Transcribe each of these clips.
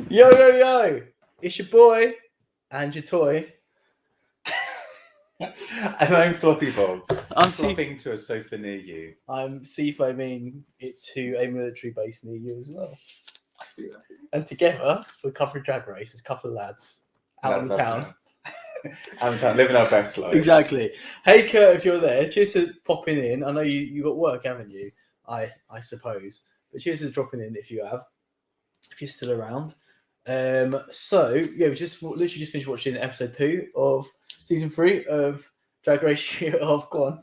Yo, yo, yo! It's your boy and your toy. And I'm Floppy Bob. I'm flopping to a sofa near you. I'm C-foaming it to a military base near you as well. I see that. And together, we're covering Drag Race. There's a couple of lads out in town. Out in town, living our best lives. Exactly. Hey, Kurt, if you're there, cheers for popping in. I know you got work, haven't you? I suppose. But cheers for dropping in if you have. If you're still around. So yeah, we literally just finished watching episode 2 of season 3 of Drag Race of Go on.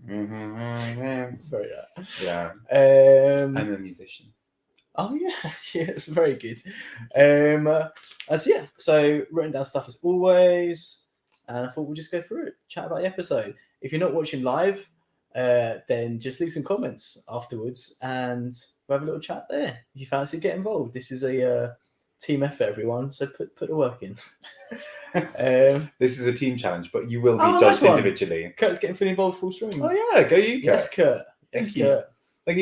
Very yeah. I'm a musician. Oh yeah, it's very good. So written down stuff as always, and I thought we'll just go through it, chat about the episode. If you're not watching live, then just leave some comments afterwards, and we'll have a little chat there. If you fancy, get involved. This is a team effort, everyone. So put the work in. This is a team challenge, but you will be nice judged individually. Kurt's getting fully involved full stream. Oh yeah, go you, Kurt. Yes, Kurt. Thank you.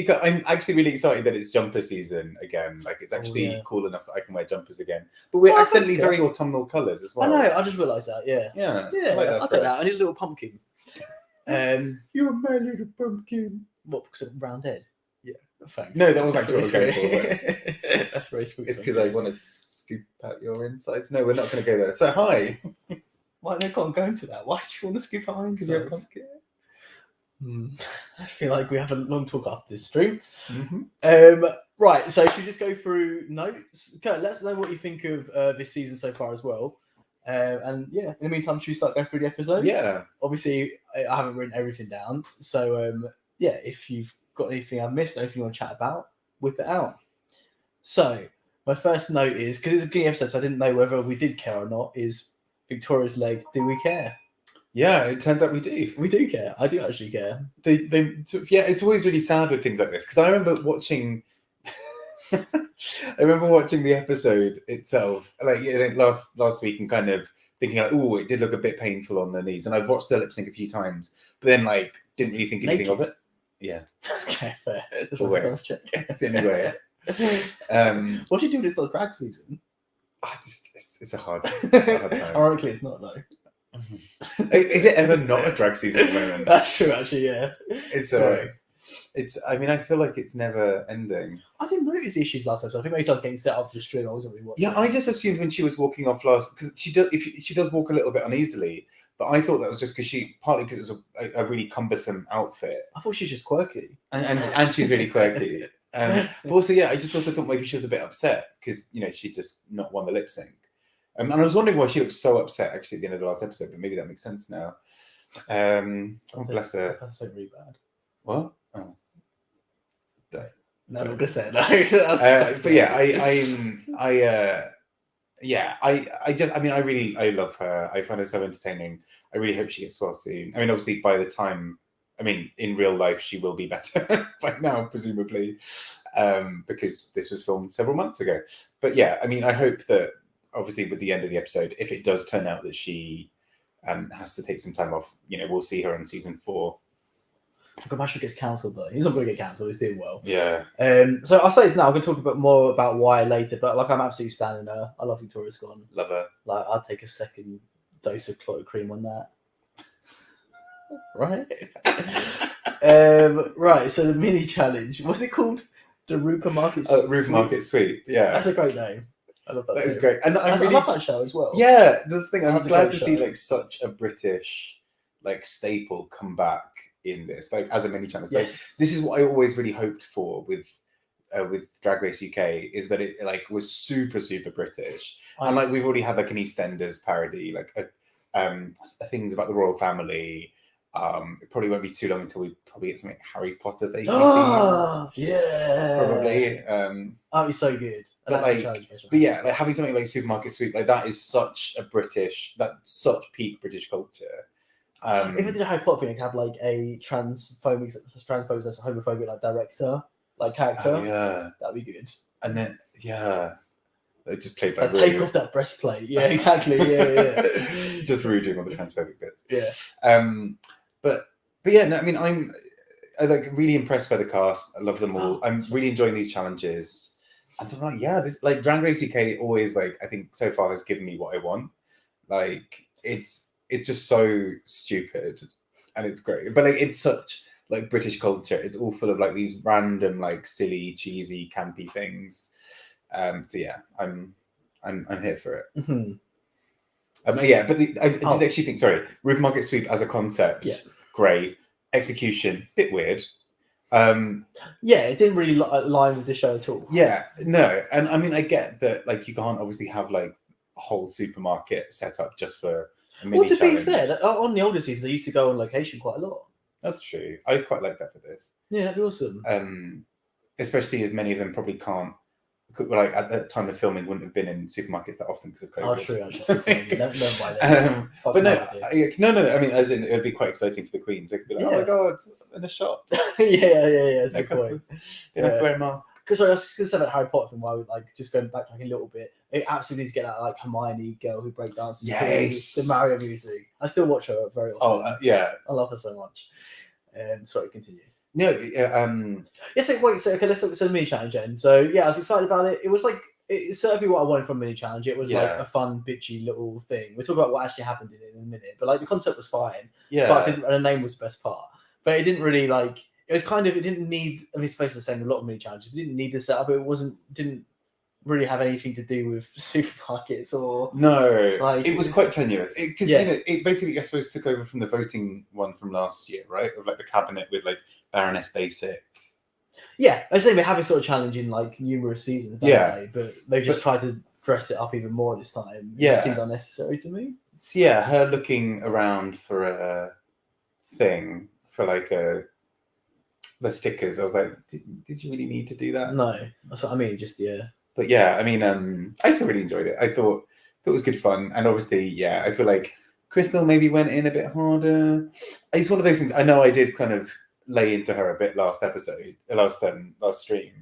Kurt. I'm actually really excited that it's jumper season again. Like it's actually cool enough that I can wear jumpers again. But we're accidentally very autumnal colours as well. I know. I just realised that. Yeah. I'll take that. I need a little pumpkin. You're my little pumpkin. What? Because of round head. Yeah. Thanks. No, that was actually what I was going for. That's very sweet. It's because I want to scoop out your insides. No, we're not going to go there. So hi. Why no? Can't go into that. Why do you want to scoop out my insides? Because you're a pumpkin. I feel like we have a long talk after this stream. Right, so should we just go through notes? Kurt, let us know what you think of this season so far as well. And yeah, in the meantime, should we start going through the episode? Yeah. Obviously, I haven't written everything down. So yeah, if you've got anything I've missed, anything you want to chat about, whip it out. So my first note is, because it's the beginning episode, so I didn't know whether we did care or not, is Victoria's leg, do we care? Yeah, it turns out we do. We do care. I do actually care. It's always really sad with things like this because I remember watching. I remember watching the episode itself, like last week, and kind of thinking like, "Oh, it did look a bit painful on the knees." And I've watched the lip sync a few times, but then like didn't really think anything of it. Yeah. Okay, fair. Always. It's the only way. What do you do when it's not drag season? It's a hard time. Ironically, it's not though. Is it ever not a drag season at the moment? That's true, actually. Yeah, it's. I mean, I feel like it's never ending. I didn't notice the issues last episode. I think maybe I was getting set up for the stream. I wasn't really watching. Yeah, I just assumed when she was walking off last, because she does walk a little bit uneasily, but I thought that was just because partly because it was a really cumbersome outfit. I thought she's just quirky, and she's really quirky. But also, yeah, I just also thought maybe she was a bit upset because she just not won the lip sync. And I was wondering why she looked so upset actually at the end of the last episode, but maybe that makes sense now. Bless her. That's really bad. What? Oh. No, I'm gonna say no. But yeah, I love her. I find her so entertaining. I really hope she gets well soon. I mean, obviously by the time, in real life she will be better by now, presumably, because this was filmed several months ago. But yeah, I hope that obviously with the end of the episode, if it does turn out that she has to take some time off, we'll see her in season 4. I'm sure gets cancelled though. He's not going to get cancelled. He's doing well. Yeah. So I'll say this now. I'm going to talk a bit more about why later, but I'm absolutely standing her. I love Victoria Scott. Love her. I'd take a second dose of clotted cream on that. Right. Right. So the mini challenge. What's it called? The Rupa Market. Rupa Market Sweep. Yeah. That's a great name. I love that. That is great, and I love that show as well. Yeah, that's the thing. I'm glad to see such a British staple come back in this, as a mini challenge. Yes, this is what I always really hoped for with Drag Race UK, is that it was super British, and we've already had an EastEnders parody, things about the royal family. It probably won't be too long until we probably get something Harry Potter vaguely. Oh, yeah, probably. That'd be so good. But yeah, having something like Supermarket Sweep, that is such a British, that's such peak British culture. If I did a Harry Potter thing, I could have a transphobic, homophobic director, character. Oh, yeah, that'd be good. And then they just played by take off that breastplate. Yeah, exactly. Yeah. Just redoing all the transphobic bits. Yeah. But yeah, no, I'm really impressed by the cast. I love them all. I'm really enjoying these challenges. And so I'm like, yeah, this like Drag Race UK always like I think so far has given me what I want. Like it's just so stupid and it's great. But like it's such like British culture. It's all full of like these random, like silly, cheesy, campy things. So yeah, I'm here for it. Mm-hmm. Yeah, but I did actually think, sorry, Rude Market Sweep as a concept, great. Execution, bit weird. Yeah, it didn't really align with the show at all. Yeah, no, and I mean, I get that, like, you can't obviously have like a whole supermarket set up just for a mini Well, to challenge. be fair, on the older seasons, they used to go on location quite a lot. That's true. I quite like that for this. Yeah, that'd be awesome. Especially as many of them probably can't. Like at the time of filming, wouldn't have been in supermarkets that often because of COVID. Oh, true. Actually, don't buy that. But no. I mean, as in, it would be quite exciting for the queens. They could be like, "Oh my god, in a shop." yeah. That's no a good point. They don't have to wear a mask. Because I was just saying that Harry Potter thing, why we like just going back like a little bit. It absolutely needs to get that like Hermione girl who breakdances to the Mario music. I still watch her very often. Oh yeah, I love her so much. Sorry, continue. No, yeah. So okay, let's look at the mini challenge then. So yeah, I was excited about it. It was like it's certainly what I wanted from mini challenge. It was like a fun, bitchy little thing. We'll talk about what actually happened in it in a minute. But like the concept was fine. Yeah. But the name was the best part. But it didn't really like. It was kind of. It didn't need. I mean, it's basically the same. A lot of mini challenges. It didn't need the setup. It didn't really have anything to do with supermarkets or no. Like, it was quite tenuous because you know it basically I suppose took over from the voting one from last year, right? Of like the cabinet with like Baroness Basic. Yeah, I say we're having sort of challenge in like numerous seasons, but they just tried to dress it up even more this time. It seemed unnecessary to me. Yeah, her looking around for a thing for like the stickers. I was like, did you really need to do that? No, that's what I mean. But yeah, I mean, I still really enjoyed it. I thought it was good fun, and obviously, I feel like Crystal maybe went in a bit harder. It's one of those things. I know I did kind of lay into her a bit last stream,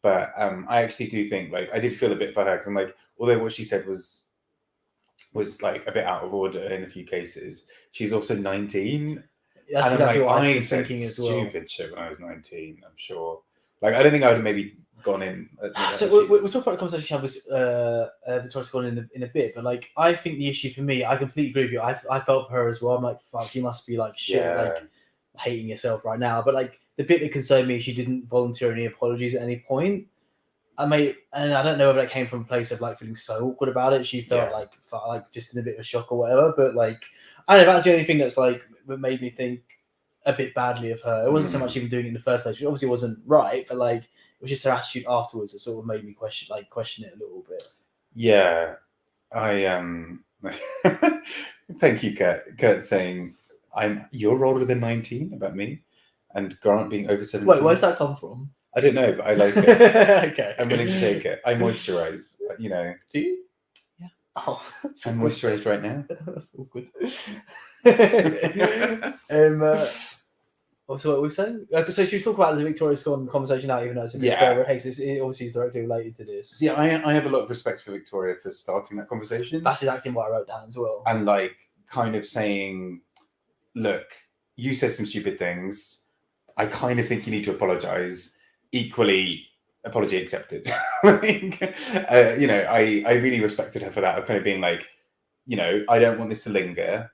but I actually do think like I did feel a bit for her because I'm like, although what she said was like a bit out of order in a few cases, she's also 19. That's exactly what I was thinking as well. Stupid shit when I was 19. I'm sure. Like I don't think I would have maybe gone in. So we'll talk about the conversation she had with Victoria Scott in a bit, but like I think the issue for me, I completely agree with you. I felt for her as well. I'm like, fuck, you must be like shit, like hating yourself right now. But like the bit that concerned me, she didn't volunteer any apologies at any point. And I don't know whether that came from a place of like feeling so awkward about it. She felt like just in a bit of a shock or whatever. But like I don't know, that's the only thing that's like that made me think a bit badly of her. It wasn't so much even doing it in the first place, which obviously wasn't right, but like it was just her attitude afterwards that sort of made me question it a little bit. Yeah, I thank you, Kurt, saying you're older than 19 about me, and Grant being over 17. Wait, where's that come from? I don't know, but I like it. Okay, I'm willing to take it. I moisturize, you know. Do you? Yeah. Oh, I'm moisturized right now. That's all good. So what were we saying? So should we talk about the Victoria Scott conversation now, even though it's a bit further? It obviously is directly related to this. Yeah, I have a lot of respect for Victoria for starting that conversation. That's exactly what I wrote down as well. And like kind of saying, look, you said some stupid things. I kind of think you need to apologize. Equally, apology accepted. You know, I really respected her for that, of kind of being like, you know, I don't want this to linger.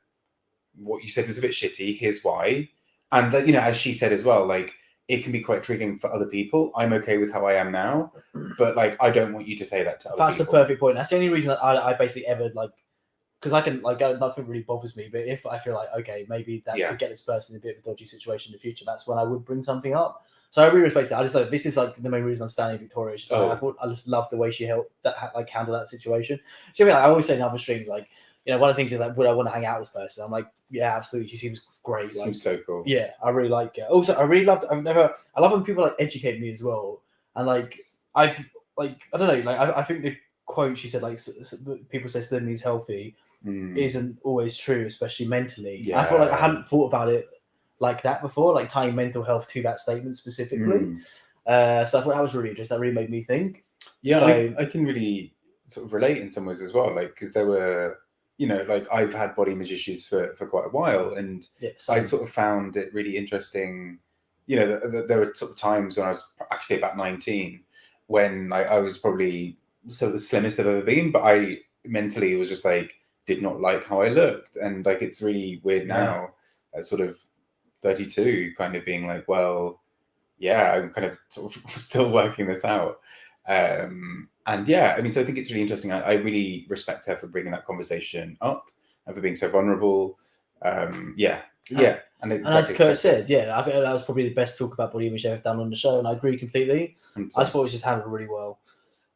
What you said was a bit shitty. Here's why. And that, you know, as she said as well, like it can be quite triggering for other people. I'm okay with how I am now, but like I don't want you to say that to other people. That's the perfect point. That's the only reason that I basically ever like, because I can like nothing really bothers me. But if I feel like okay, maybe that could get this person in a bit of a dodgy situation in the future, that's when I would bring something up. So I really respect it. I just like this is like the main reason I'm standing Victoria. It's just like, I just love the way she helped that like handle that situation. So I mean, like, I always say in other streams, like, you know, one of the things is like, would I want to hang out with this person? I'm like, yeah, absolutely. She seems great. Like, seems so cool. Yeah, I really like it. Also, I really loved. I love when people like educate me as well. And like, I don't know. Like, I think the quote she said, like, people say Slim is healthy, isn't always true, especially mentally. Yeah. I feel like I hadn't thought about it like that before, like tying mental health to that statement specifically. So I thought that was really interesting. That really made me think. Yeah, so, I can really sort of relate in some ways as well. Like, because there were, you know, like I've had body image issues for quite a while, and I sort of found it really interesting. You know, there were sort of times when I was actually about 19 when I was probably the slimmest I've ever been, but I mentally was just like, did not like how I looked. And like, it's really weird now at sort of 32, kind of being like, well, yeah, I'm kind of sort of still working this out. And yeah, I mean, so I think it's really interesting. I really respect her for bringing that conversation up and for being so vulnerable. Yeah. And as Kurt said, I think that was probably the best talk about body image I've done on the show, and I agree completely. 100%. I thought it was just handled really well.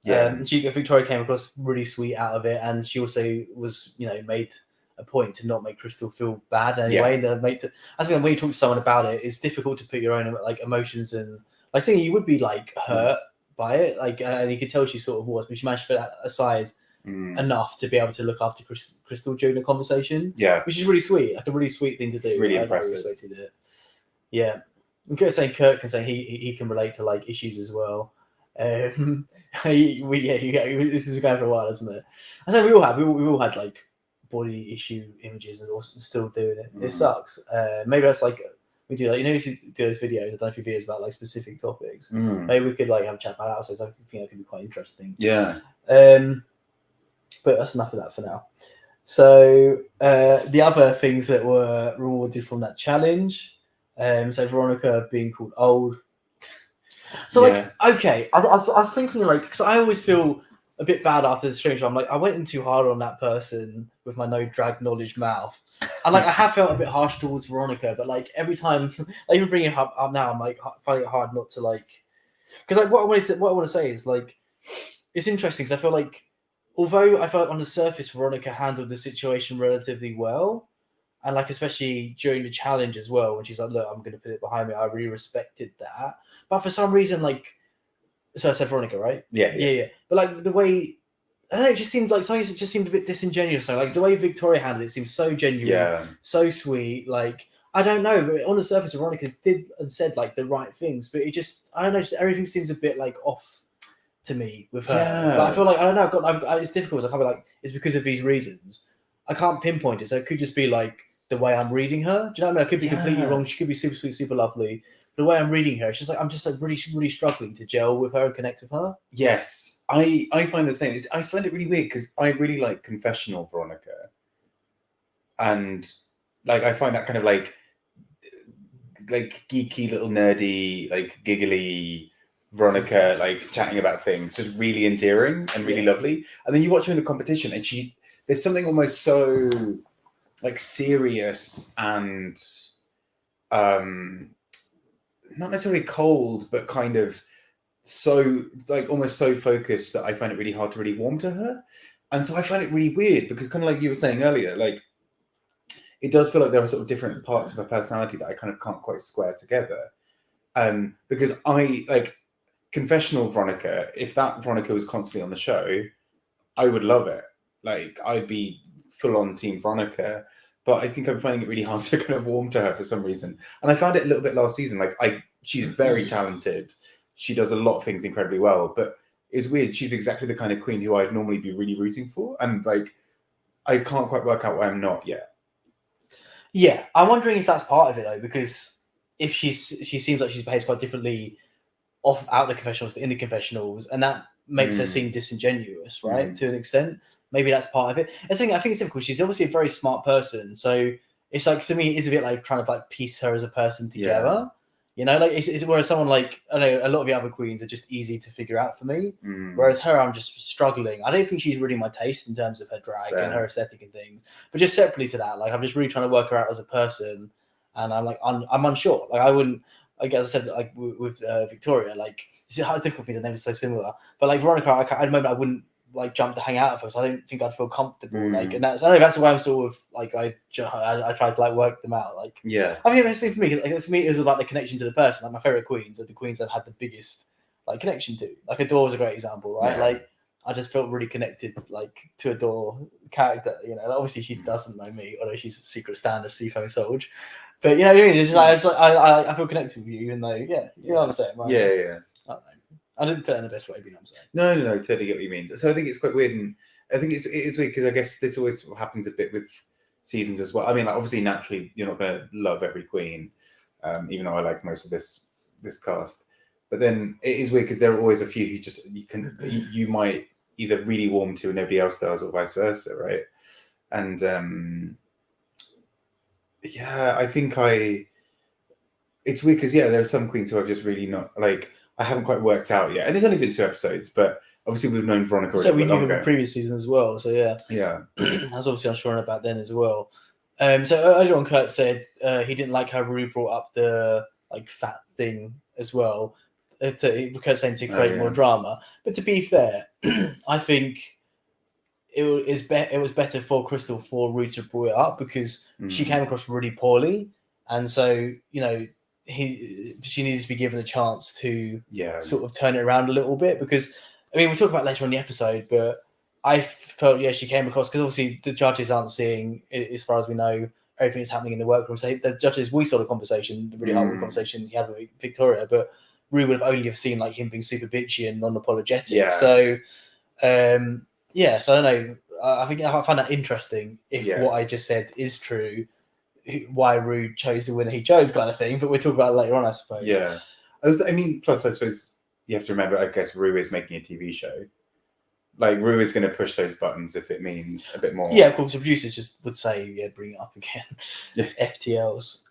Yeah. Victoria came across really sweet out of it, and she also was, made a point to not make Crystal feel bad anyway. I think when you talk to someone about it, it's difficult to put your own like emotions and like saying you would be like hurt by it, like, and you could tell she sort of was, but she managed to put that aside enough to be able to look after Crystal during the conversation. Yeah, which is really sweet, like a really sweet thing to do. It's really impressive. I respected it. Yeah, and Kurt can say he can relate to like issues as well. This is going for a while, isn't it? I say we all had like body issue images and also still doing it. It sucks. Maybe that's like we do, like, we used to do those videos. I've done a few videos about like specific topics. Maybe we could like have a chat about that. So I think it could be quite interesting. Yeah. But that's enough of that for now. So the other things that were rewarded from that challenge. So Veronica being called old. So like, okay, I was thinking like, because I always feel a bit bad after the stream. So I'm like, I went in too hard on that person with my no drag knowledge mouth, and like I have felt a bit harsh towards Veronica. But like every time, like, even bringing it up now, I'm like finding it hard not to like, because like what I want to say is like, it's interesting because I feel like, although I felt on the surface Veronica handled the situation relatively well, and like especially during the challenge as well, when she's like, look, I'm going to put it behind me. I really respected that. But for some reason, like, so I said Veronica, right? Yeah. But like the way, I don't know, it just seemed like something just seemed a bit disingenuous. So like the way Victoria handled it seemed so genuine, so sweet. Like, I don't know, but on the surface, Veronica did and said like the right things, but it just, I don't know, just everything seems a bit like off to me with her. Yeah. But I feel like, I don't know, it's difficult. I can't be like, it's because of these reasons. I can't pinpoint it. So it could just be like the way I'm reading her. Do you know what I mean? I could be completely wrong. She could be super sweet, super lovely. The way I'm reading her, it's just like I'm just like really, really struggling to gel with her and connect with her. Yes, I find the same. I find it really weird because I really like confessional Veronica, and like I find that kind of like geeky little nerdy, like giggly Veronica, like chatting about things, just really endearing and really lovely. And then you watch her in the competition, and there's something almost so like serious and not necessarily cold, but kind of so like almost so focused that I find it really hard to really warm to her. And so I find it really weird because kind of like you were saying earlier, like it does feel like there are sort of different parts of her personality that I kind of can't quite square together. Because I like confessional Veronica, if that Veronica was constantly on the show, I would love it. Like I'd be full on team Veronica. But I think I'm finding it really hard to kind of warm to her for some reason. And I found it a little bit last season. Like she's very talented. She does a lot of things incredibly well. But it's weird. She's exactly the kind of queen who I'd normally be really rooting for. And like, I can't quite work out why I'm not yet. Yeah, I'm wondering if that's part of it though, because if she seems like she's behaved quite differently out the confessionals to in the confessionals, and that makes her seem disingenuous, right? To an extent. Maybe that's part of it. I think it's difficult. She's obviously a very smart person, so it's like, to me, it's a bit like trying to like piece her as a person together. You know, like it's whereas someone like, I know a lot of the other queens are just easy to figure out for me. Whereas her, I'm just struggling. I don't think she's really my taste in terms of her drag and her aesthetic and things. But just separately to that, like I'm just really trying to work her out as a person, and I'm like I'm unsure. Like I wouldn't. Like as I said, like with Victoria, like it's how difficult things are never so similar. But like Veronica, at the moment I wouldn't like jump to hang out with her, so I don't think I'd feel comfortable. Like, and that's, I don't know, that's why I'm sort of like I try to like work them out. Like, I think it's for me. Like, for me, it was about the connection to the person. Like my favorite queens are the queens I've had the biggest like connection to. Like Adore was a great example, right? Like I just felt really connected, like to Adore character. You know, obviously she doesn't know me, although she's a secret stand of Seafoam Soldier. But you know what I mean? It's just I feel connected with you, even though you know what I'm saying, right? Yeah. I don't know. I didn't put it in the best way, you know what I'm saying? No, totally get what you mean. So I think it's quite weird, and I think it is weird because I guess this always happens a bit with seasons as well. I mean, like, obviously, naturally, you're not going to love every queen, even though I like most of this cast. But then it is weird because there are always a few who just you might either really warm to and nobody else does, or vice versa, right? And I think it's weird because there are some queens who I've just really not like. I haven't quite worked out yet, and it's only been 2 episodes, but obviously we've known Veronica. So we knew her from previous season as well. So yeah, I was obviously unsure about then as well. So earlier on, Kurt said he didn't like how Rue brought up the like fat thing as well. Kurt saying to create more drama, but to be fair, I think it was better for Crystal for Rue to bring it up because she came across really poorly, and so she needed to be given a chance to sort of turn it around a little bit. Because I mean, we'll talk about it later on in the episode, but I felt she came across, because obviously the judges aren't seeing, as far as we know, everything that's happening in the workroom. So the judges, we saw the conversation, the really hard conversation he had with Victoria, but Rue would have only seen like him being super bitchy and non-apologetic. Yeah. So so I don't know. I find that interesting if what I just said is true, why Rue chose the winner he chose, kind of thing. But we'll talk about it later on, I suppose. Yeah. Plus I suppose you have to remember, I guess Rue is making a TV show. Like, Rue is going to push those buttons if it means a bit more. Yeah, of course. The producers just would say, bring it up again. FTLs.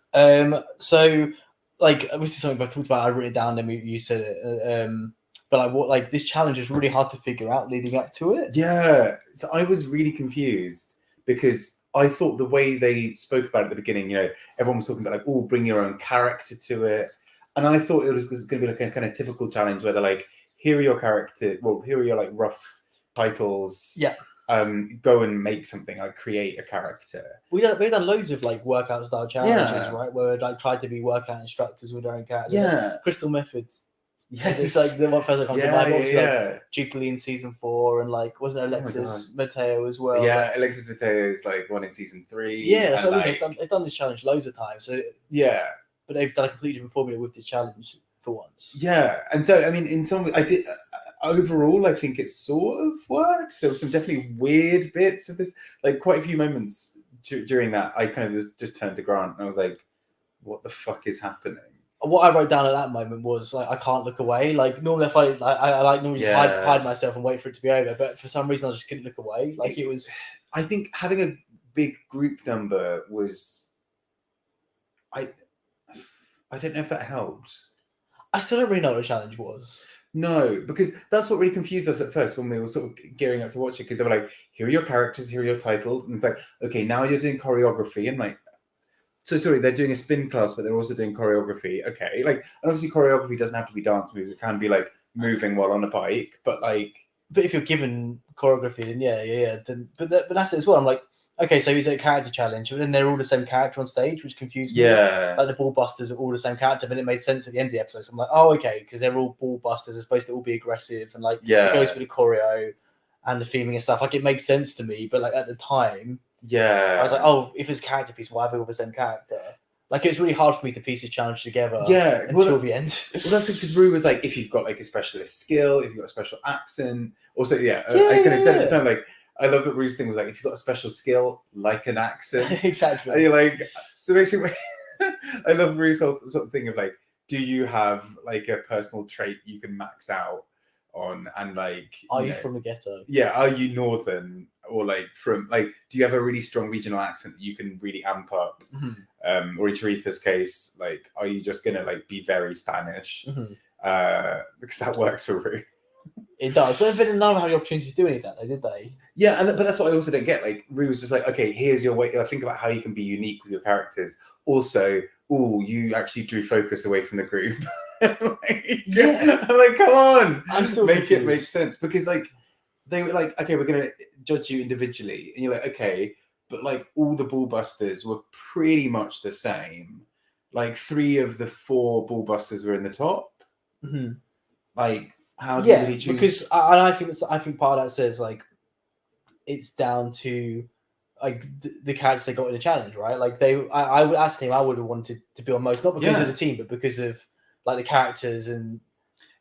So, like, obviously something I've talked about, I've written it down, and you said it. But this challenge is really hard to figure out leading up to it. Yeah. So I was really confused because I thought the way they spoke about it at the beginning, everyone was talking about like, bring your own character to it. And I thought it was going to be like a kind of typical challenge where they're like, here are your character, here are your like rough titles. Yeah. Go and make something, like create a character. We've done loads of like workout style challenges, right? Where we like tried to be workout instructors with our own characters. Yeah. Like Crystal Methods. Yes. It's like the one first that comes to mind. Like Jiggly in season 4, and like wasn't it Alexis Mateo as well? Yeah, Alexis Mateo is like one in season 3. Yeah, so they've done this challenge loads of times. So yeah, but they've done a completely different formula with this challenge for once. Yeah, and so I mean, in some I did. Overall, I think it sort of worked. There were some definitely weird bits of this, like quite a few moments during that. I kind of just turned to Grant and I was like, "What the fuck is happening?" What I wrote down at that moment was like, I can't look away. Like normally, if I like normally just hide myself and wait for it to be over, but for some reason I just couldn't look away. Like it was. I think having a big group number was. I don't know if that helped. I still don't really know what the challenge was. No, because that's what really confused us at first when we were sort of gearing up to watch it, because they were like, here are your characters, here are your titles. And it's like, okay, now you're doing choreography. And like, so sorry, they're doing a spin class, but they're also doing choreography. Okay. Like, and obviously choreography doesn't have to be dance moves. It can be like moving while on a bike, but like. But if you're given choreography, then yeah. Then, but that's it as well. I'm like, okay, so he's a character challenge, but then they're all the same character on stage, which confused me. Yeah. Like the ball busters are all the same character, but it made sense at the end of the episode. So I'm like, oh, okay, because they're all ball busters, they're supposed to all be aggressive, and like it goes with the choreo and the theming and stuff. Like it makes sense to me, but like at the time, I was like, oh, if it's a character piece, why are they all the same character? Like it was really hard for me to piece this challenge together. Until the end. Well, that's because Rue was like, if you've got like a specialist skill, if you've got a special accent, also I kind of said at the time like. I love that Rue's thing was like, if you've got a special skill, like an accent. Exactly. And you're like, so basically, I love Rue's whole sort of thing of like, do you have like a personal trait you can max out on? And like, are you from the ghetto? Yeah. Are you Northern or like from like, do you have a really strong regional accent that you can really amp up? Mm-hmm. Or in Teresa's case, like, are you just going to like be very Spanish? Mm-hmm. Because that works for Rue. It does, but none of them had the opportunity to do any of that, did they? Yeah, but that's what I also don't get. Like, Rue was just like, okay, here's your way. Think about how you can be unique with your characters. Also, you actually drew focus away from the group. I'm like, come on. I'm still make it make sense. Because, like, they were like, okay, we're going to judge you individually. And you're like, okay, but, like, all the ball busters were pretty much the same. Like, 3 of the 4 ball busters were in the top. Mm-hmm. Like, how do you really choose? Because I think part of that says like it's down to like the characters they got in the challenge, right? Like I would ask him, I would have wanted to be on most, not because of the team, but because of like the characters, and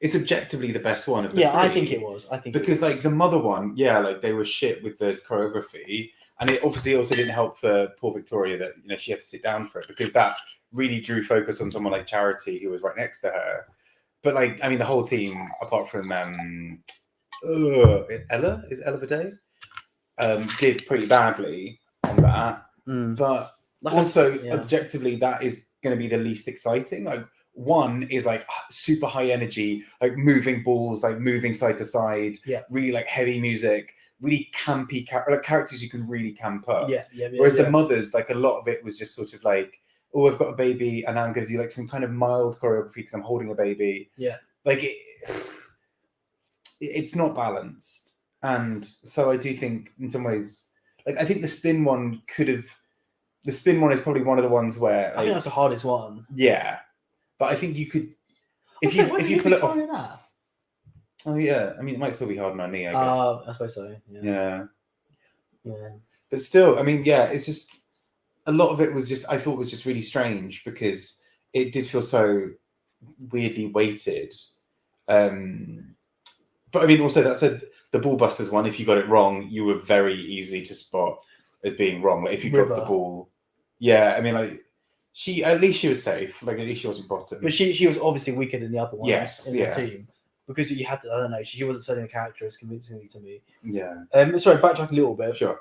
it's objectively the best one of the 3. I think it was. Because like the mother one, like they were shit with the choreography, and it obviously also didn't help for poor Victoria that she had to sit down for it, because that really drew focus on someone like Charity, who was right next to her. but like, I mean, the whole team, apart from Ella Viday, did pretty badly on that. But Like also, objectively, that is going to be the least exciting. Like, one is like super high energy, like moving balls, like moving side to side, really like heavy music, really campy like characters you can really camp up. Whereas the mothers, like a lot of it was just sort of like, oh, I've got a baby and now I'm going to do like some kind of mild choreography because I'm holding a baby. Like it's not balanced. And so I do think in some ways, like I think the spin one is probably one of the ones where like, I think that's the hardest one. Yeah. But I think you could if you pull it off. That? Oh yeah. I mean it might still be hard on our knee, I guess. I suppose so. Yeah. But still, I mean, yeah, it's just a lot of it was just I thought was just really strange because it did feel so weirdly weighted. But I mean also that said the ball busters one, if you got it wrong, you were very easy to spot as being wrong. Like if you dropped the ball. Yeah, I mean like at least she was safe. Like at least she wasn't bottom. But she was obviously weaker than the other ones in the team. Because you had to, I don't know, she wasn't selling the character as convincingly to me. Yeah. Sorry, backtrack a little bit. Sure.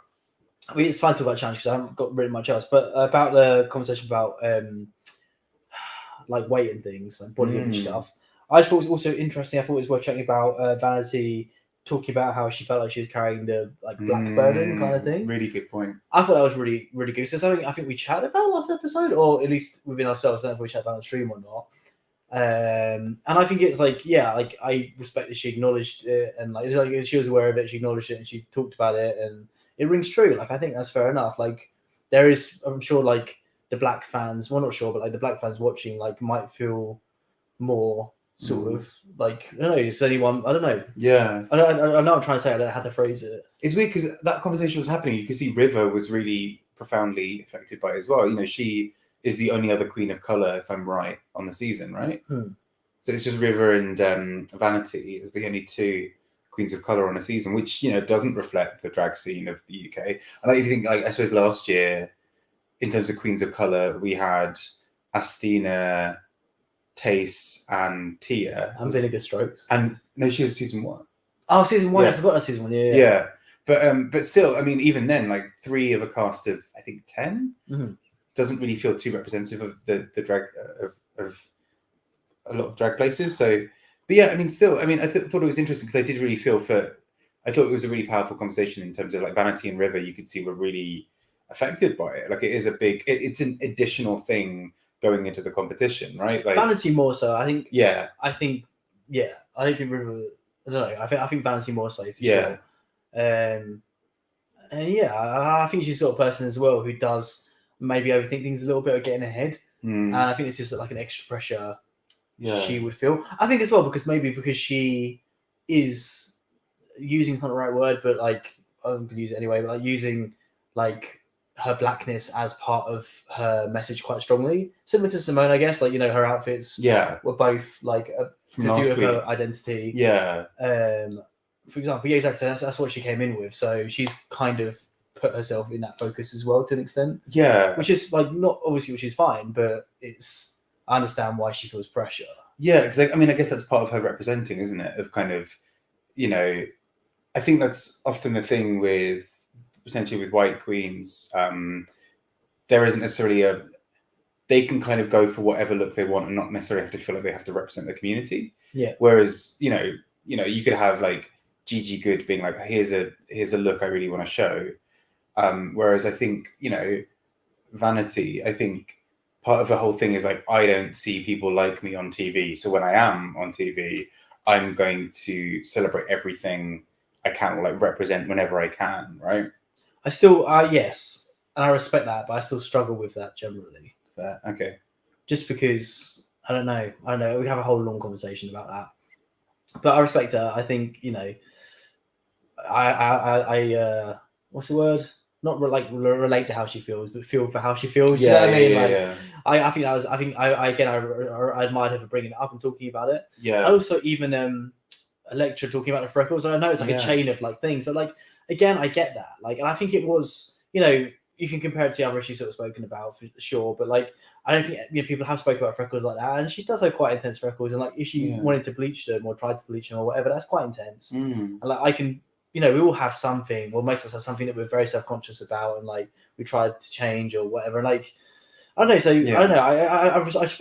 I mean, it's fine to talk about challenge because I haven't got really much else. But about the conversation about like weight and things and body image stuff, I just thought it was also interesting. I thought it was worth chatting about Vanity talking about how she felt like she was carrying the like black burden kind of thing. Really good point. I thought that was really, really good. So something I think we chatted about last episode, or at least within ourselves. I don't know if we chatted about on stream or not. And I think it's like, like I respect that she acknowledged it and like she was aware of it, she acknowledged it and she talked about it and it rings true. Like I think that's fair enough. Like there is, I'm sure like the black fans, well not sure, but like the black fans watching like might feel more sort of like, I don't know, is anyone, I don't know. Yeah. I know what I'm trying to say, I don't know how to phrase it. It's weird because that conversation was happening. You could see River was really profoundly affected by it as well. You know, she is the only other queen of color, if I'm right, on the season, right? So it's just River and Vanity as the only two queens of color on a season, which, you know, doesn't reflect the drag scene of the UK. And like, if you think, like, I suppose last year, in terms of queens of color, we had Astina, Tace, and Tia. And Vinegar Strokes. And no, she was season 1. Oh, season 1. I forgot that season 1. Yeah. But still, I mean, even then, like 3 of a cast of I think 10 doesn't really feel too representative of the drag of a lot of drag places. So, but yeah, I mean, still, I mean, I thought it was interesting because I did really feel I thought it was a really powerful conversation in terms of like Vanity and River. You could see were really affected by it. Like it is it's an additional thing going into the competition, right? Like Vanity more so. I think. Yeah. I don't think River. I don't know. I think Vanity more so. For sure. And yeah, I think she's the sort of person as well who does maybe overthink things a little bit or getting ahead. And I think it's just like an extra pressure she would feel. I think as well because she is using, it's not the right word, but like I'm gonna use it anyway, but like using like her blackness as part of her message quite strongly. Similar to Simone, I guess, like, you know, her outfits were both like to do with her identity. Yeah. For example, exactly. That's what she came in with. So she's kind of put herself in that focus as well to an extent. Yeah. Which is like not obviously, which is fine, but I understand why she feels pressure. Yeah, because I mean, I guess that's part of her representing, isn't it? Of kind of, you know, I think that's often the thing with potentially with white queens. There isn't necessarily they can kind of go for whatever look they want and not necessarily have to feel like they have to represent the community. Yeah. Whereas, you know, you could have like Gigi Good being like, here's a look I really want to show. Whereas I think, you know, Vanity, I think part of the whole thing is like, I don't see people like me on TV. So when I am on TV, I'm going to celebrate everything I can, or like represent whenever I can, right? I still, yes, and I respect that, but I still struggle with that generally. Fair. Okay. Just because, I don't know, we have a whole long conversation about that. But I respect her. I think, you know, I what's the word? Not relate to how she feels, but feel for how she feels. You know what I mean? I think that was. I think I admired her for bringing it up and talking about it. Yeah. I also even Elektra talking about the freckles. I know it's like a chain of like things, but like again, I get that. Like, and I think it was, you know, you can compare it to the other issues that were spoken about for sure, but like I don't think people have spoken about freckles like that, and she does have quite intense freckles, and like if she wanted to bleach them or tried to bleach them or whatever, that's quite intense. And like I can, we all have something, well, most of us have something that we're very self-conscious about, and like we tried to change or whatever, and like I don't know. So I don't know.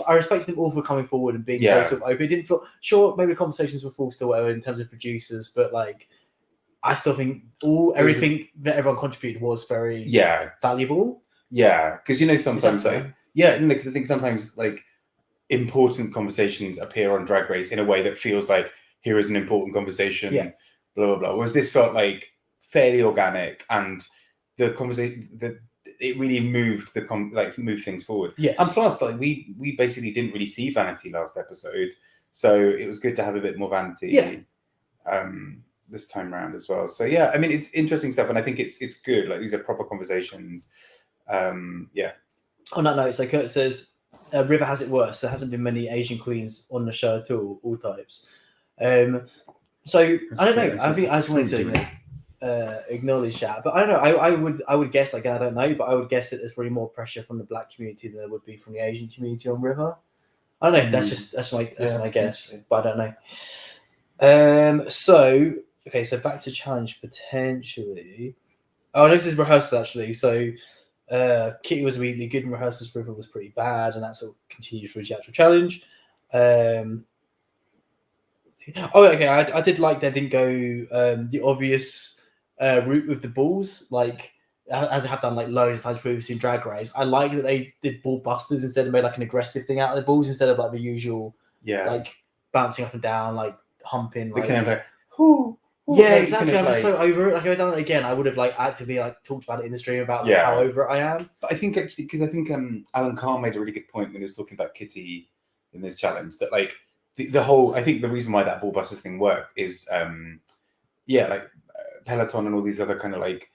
I respect them all for coming forward and being so sort of open. It didn't feel sure. Maybe the conversations were forced or whatever in terms of producers, but like I still think everything that everyone contributed was very valuable. Yeah, because sometimes because I think sometimes like important conversations appear on Drag Race in a way that feels like here is an important conversation. Blah blah blah. Whereas this felt like fairly organic, and the conversation it really moved moved things forward. Yes. And plus, like we basically didn't really see Vanity last episode, so it was good to have a bit more Vanity. This time around as well. So yeah, I mean it's interesting stuff, and I think it's good. Like these are proper conversations. On that note, so Kurt says River has it worse. There hasn't been many Asian queens on the show at all types. So that's I don't know. I think I just wanted to acknowledge that, but I don't know. I would guess. Again, I don't know, but I would guess that there's probably more pressure from the Black community than there would be from the Asian community on River. I don't know. That's my guess, but I don't know. So back to challenge potentially. Oh, this is rehearsals actually. So Kitty was immediately good in rehearsals. River was pretty bad, and that sort of continued through the actual challenge. I did like they didn't go the obvious route with the balls, like as I have done like loads of times previously in Drag Race. I like that they did ball busters instead of made like an aggressive thing out of the balls instead of like the usual like bouncing up and down, like humping. Like, kind of like, whoo. Yeah, exactly. I'm so over it. Like if I'd done it again, I would have like actively like talked about it in the stream about like, how over it I am. But I think actually because I think Alan Carr made a really good point when he was talking about Kitty in this challenge that like the whole I think the reason why that ball busters thing worked is Peloton and all these other kind of like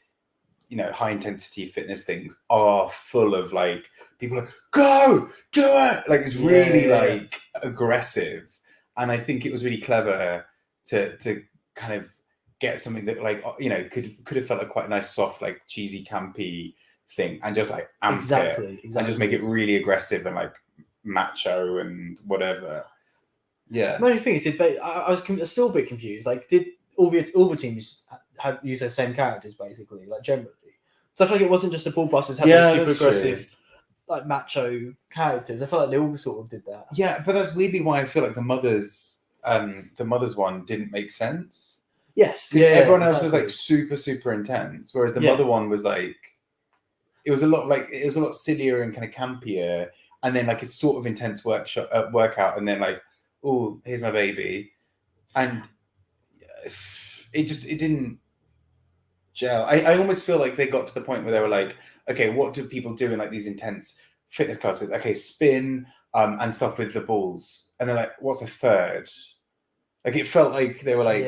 high intensity fitness things are full of like people like go do it, like it's really like aggressive, and I think it was really clever to kind of get something that like could have felt like quite a nice soft like cheesy campy thing and just like amp it and just make it really aggressive and like macho and whatever. Yeah. The only thing is, I was still a bit confused. Like, did all the teams use their same characters basically, like generally? So I feel like it wasn't just the ball busters had those super aggressive, like macho characters. I felt like they all sort of did that. Yeah, but that's weirdly why I feel like the mothers one didn't make sense. Yes, everyone else was like super intense, whereas the mother one was like it was a lot sillier and kind of campier, and then like a sort of intense workout, and then like, oh, here's my baby, and it didn't gel. I almost feel like they got to the point where they were like, okay, what do people do in like these intense fitness classes? Okay, spin and stuff with the balls, and then like, what's a third? Like it felt like they were like,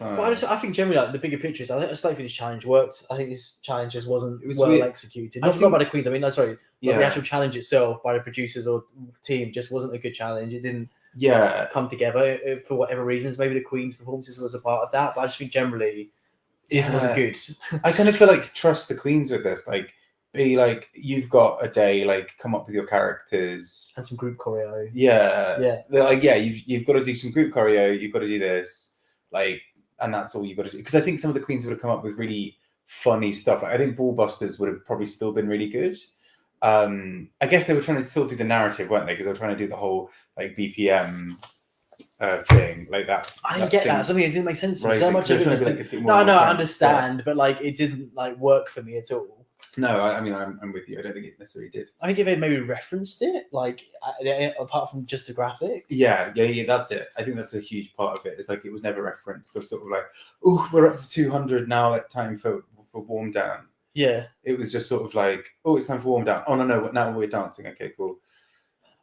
Well, I think generally like the bigger pictures. I don't think this challenge worked. I think this challenge just wasn't well executed. Not by the queens. I mean, the actual challenge itself by the producers or team just wasn't a good challenge. It didn't come together for whatever reasons. Maybe the queens' performances was a part of that, but I just think generally it wasn't good. I kind of feel like trust the queens with this. Like, be like, you've got a day. Like, come up with your characters and some group choreo. They're like, you've got to do some group choreo. You've got to do this, like, and that's all you've got to do. Because I think some of the queens would have come up with really funny stuff. Like, I think ball busters would have probably still been really good. I guess they were trying to still do the narrative, weren't they? Because they were trying to do the whole like BPM thing like that. I didn't get that. Something that didn't make sense to me. So much of it. No, I understand, but like it didn't like work for me at all. No, I mean I'm with you. I don't think it necessarily did. I think if they maybe referenced it, like apart from just the graphic. Yeah, that's it. I think that's a huge part of it. It's like it was never referenced. They're sort of like, oh, we're up to 200 now. Like time for warm down. Yeah. It was just sort of like, oh, it's time for warm down. Oh no, now we're dancing. Okay, cool.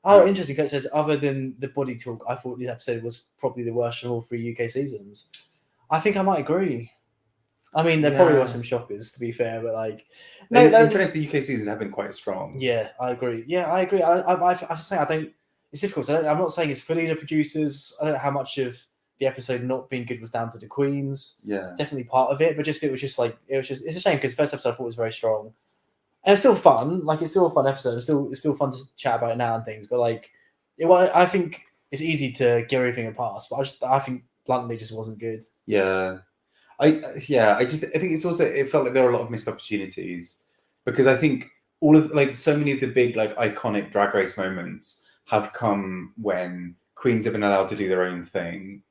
Oh, interesting. It says other than the body talk, I thought this episode was probably the worst of all 3 UK seasons. I think I might agree. I mean, there probably were some shockers, to be fair, but like, no, in fairness, the UK seasons have been quite strong. Yeah, I agree. I agree. I say I don't. It's difficult. I'm not saying it's fully the producers. I don't know how much of the episode not being good was down to the queens. Yeah, definitely part of it, but it's a shame because the first episode I thought was very strong. And it's still fun. Like, it's still a fun episode. It's still fun to chat about it now and things. But like, I think it's easy to give everything a pass. But I think bluntly just wasn't good. Yeah. I think it's also, it felt like there were a lot of missed opportunities, because I think all of, like, so many of the big, like, iconic Drag Race moments have come when queens have been allowed to do their own thing,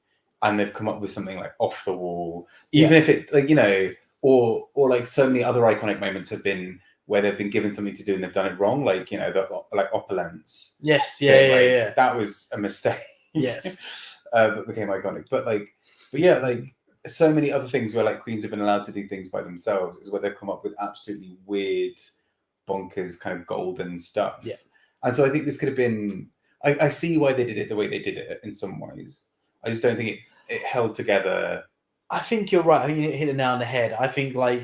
and they've come up with something like off the wall, even if it, like, you know, or like so many other iconic moments have been where they've been given something to do and they've done it wrong, like, you know, like opulence. Yes, That was a mistake. Yeah. But became iconic. But yeah, like, so many other things where, like, queens have been allowed to do things by themselves is where they've come up with absolutely weird, bonkers, kind of golden stuff. Yeah. And so I think this could have been, I see why they did it the way they did it in some ways. I just don't think it held together. I think you're right. I think you hit it now on the head. I think, like,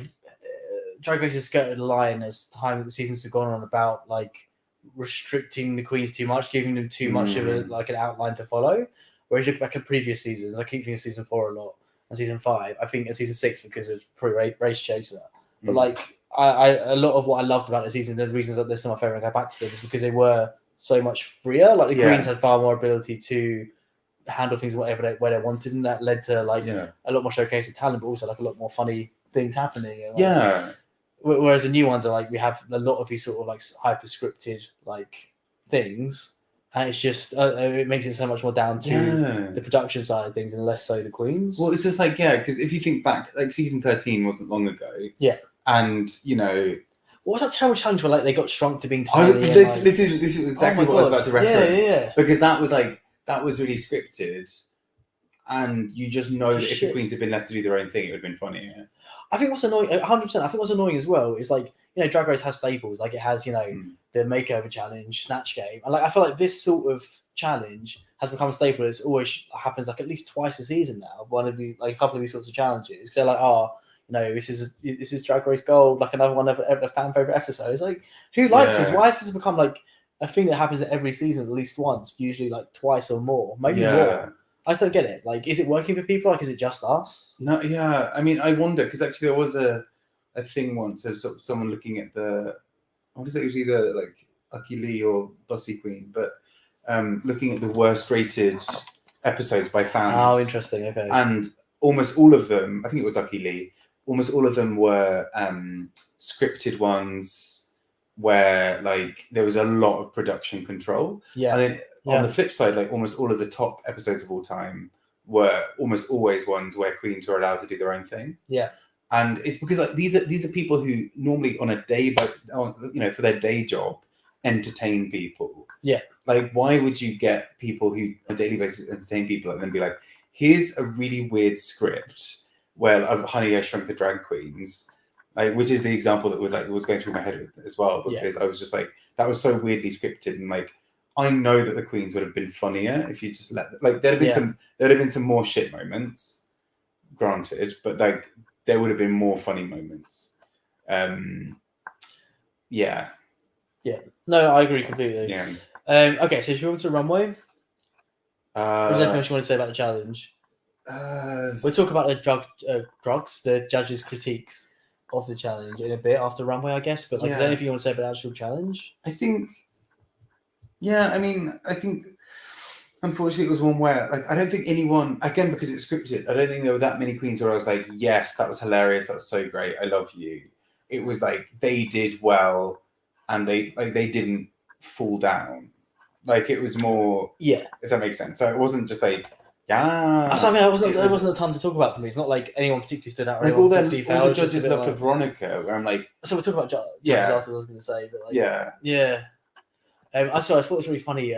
Drag Race has skirted the line as the seasons have gone on about, like, restricting the queens too much, giving them too much of an outline to follow. Whereas you look back at previous seasons, I keep thinking of season 4 a lot, and season 5. I think, and season 6 because of Race Chaser. But like, a lot of what I loved about the season, the reasons that they're still my favorite, and go back to them, is because they were so much freer. Like, the queens had far more ability to handle things where they wanted, and that led to, like, a lot more showcase of talent, but also, like, a lot more funny things happening. And, like, whereas the new ones are, like, we have a lot of these sort of, like, hyper scripted, like, things, and it's just it makes it so much more down to the production side of things and less so the queens. Well, it's just like, because if you think back, like, season 13 wasn't long ago. Yeah. And, you know, what was that terrible challenge where, like, they got shrunk to being tiny? This is exactly what I was about to reference. Yeah. Because that was really scripted, and you just know that if the queens had been left to do their own thing, it would have been funnier. I think what's annoying, 100%. I think what's annoying as well is, like, you know, Drag Race has staples. Like, it has, you know, the makeover challenge, Snatch Game, and, like, I feel like this sort of challenge has become a staple. It's always happens, like, at least twice a season now. One of these, like, a couple of these sorts of challenges, because they're like, you know, this is Drag Race Gold, like another one of a fan favorite episode. It's like, who likes this? Why has this become, like, a thing that happens every season at least once, usually, like, twice or more, maybe more? I just don't get it. Like, is it working for people? Like, is it just us? No, yeah. I mean, I wonder, because actually there was a thing once of sort of someone looking at I want to say it was either, like, Aki Lee or Bussy Queen, but looking at the worst rated episodes by fans. Oh, interesting. Okay. And almost all of them, I think it was Aki Lee, almost all of them were scripted ones where, like, there was a lot of production control. Yeah. And then on the flip side, like, almost all of the top episodes of all time were almost always ones where queens were allowed to do their own thing. Yeah. And it's because, like, these are people who normally on a day for their day job entertain people. Yeah. Like, why would you get people who on a daily basis entertain people and then be like, here's a really weird script where of Honey, I Shrunk the Drag Queens, like, which is the example that was going through my head as well, because I was just like, that was so weirdly scripted, and, like, I know that the queens would have been funnier if you just let them, like, there'd have been some more shit moments, granted, but, like, there would have been more funny moments. Yeah. No, I agree completely. Yeah. Okay, so should we move on to Runway? Is there anything else you want to say about the challenge? We'll talk about the the judges' critiques of the challenge in a bit after Runway, I guess. But, like, is there anything you want to say about the actual challenge? I think, unfortunately, it was one where, like, I don't think anyone, again, because it's scripted, I don't think there were that many queens where I was like, yes, that was hilarious, that was so great, I love you. It was like, they did well, and they didn't fall down. Like, it was more, if that makes sense. So it wasn't just like, there wasn't a ton to talk about for me. It's not like anyone particularly stood out. Like, all the judges love for Veronica, where I'm like, so we'll talk about judges after I was going to say, but, like, I thought it was really funny.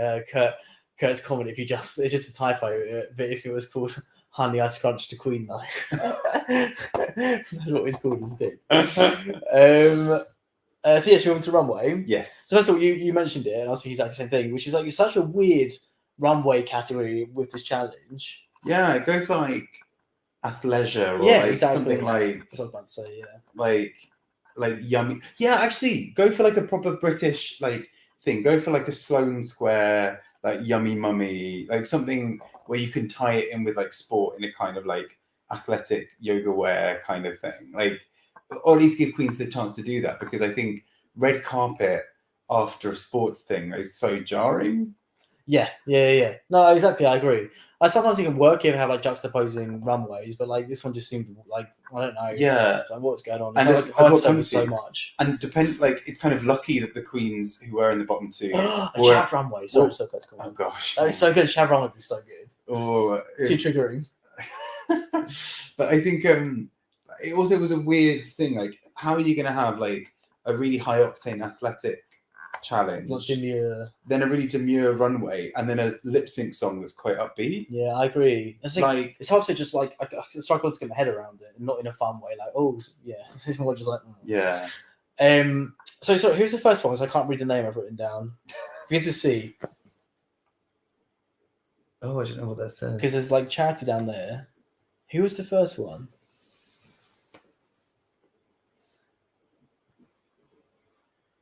Kurt's comment, it's just a typo, but if it was called Honey, I Scrunched the Queen Knife. That's what it's called, isn't it? So yes, you went to Runway. Yes. So first of all, you mentioned it, and I'll say exactly the same thing, which is, like, it's such a weird Runway category with this challenge. Yeah, go for, like, athleisure or something like. I was about to say, like yummy. Yeah, actually, go for, like, a proper British, like, thing. Go for, like, a Sloane Square, like, Yummy Mummy, like, something where you can tie it in with, like, sport in a kind of, like, athletic yoga wear kind of thing. Like, or at least give queens the chance to do that, because I think red carpet after a sports thing is so jarring. Yeah. No, exactly. I agree. Sometimes it can work if you have like juxtaposing runways, but like this one just seemed like I don't know. Yeah, like, what's going on? And It's that's like what over comes so to- much. And it's kind of lucky that the queens who were in the bottom two A were. chav runway. Sorry, Well, so that's cool. Oh gosh, That was so good. A chav runway would be so good. Oh, Too triggering. But I think it also was a weird thing. Like, how are you going to have like a really high octane athletic challenge, Not demure. then a really demure runway, and then a lip sync song that's quite upbeat? Yeah, I agree. It's Like, it's hard to just like I struggle to get my head around it, and not in a fun way. Like, oh yeah, it's more just like yeah. So who's the first one? Because I can't read the name I've written down. Begins with C. Oh, I don't know what that says. Because there's like charity down there. Who was the first one?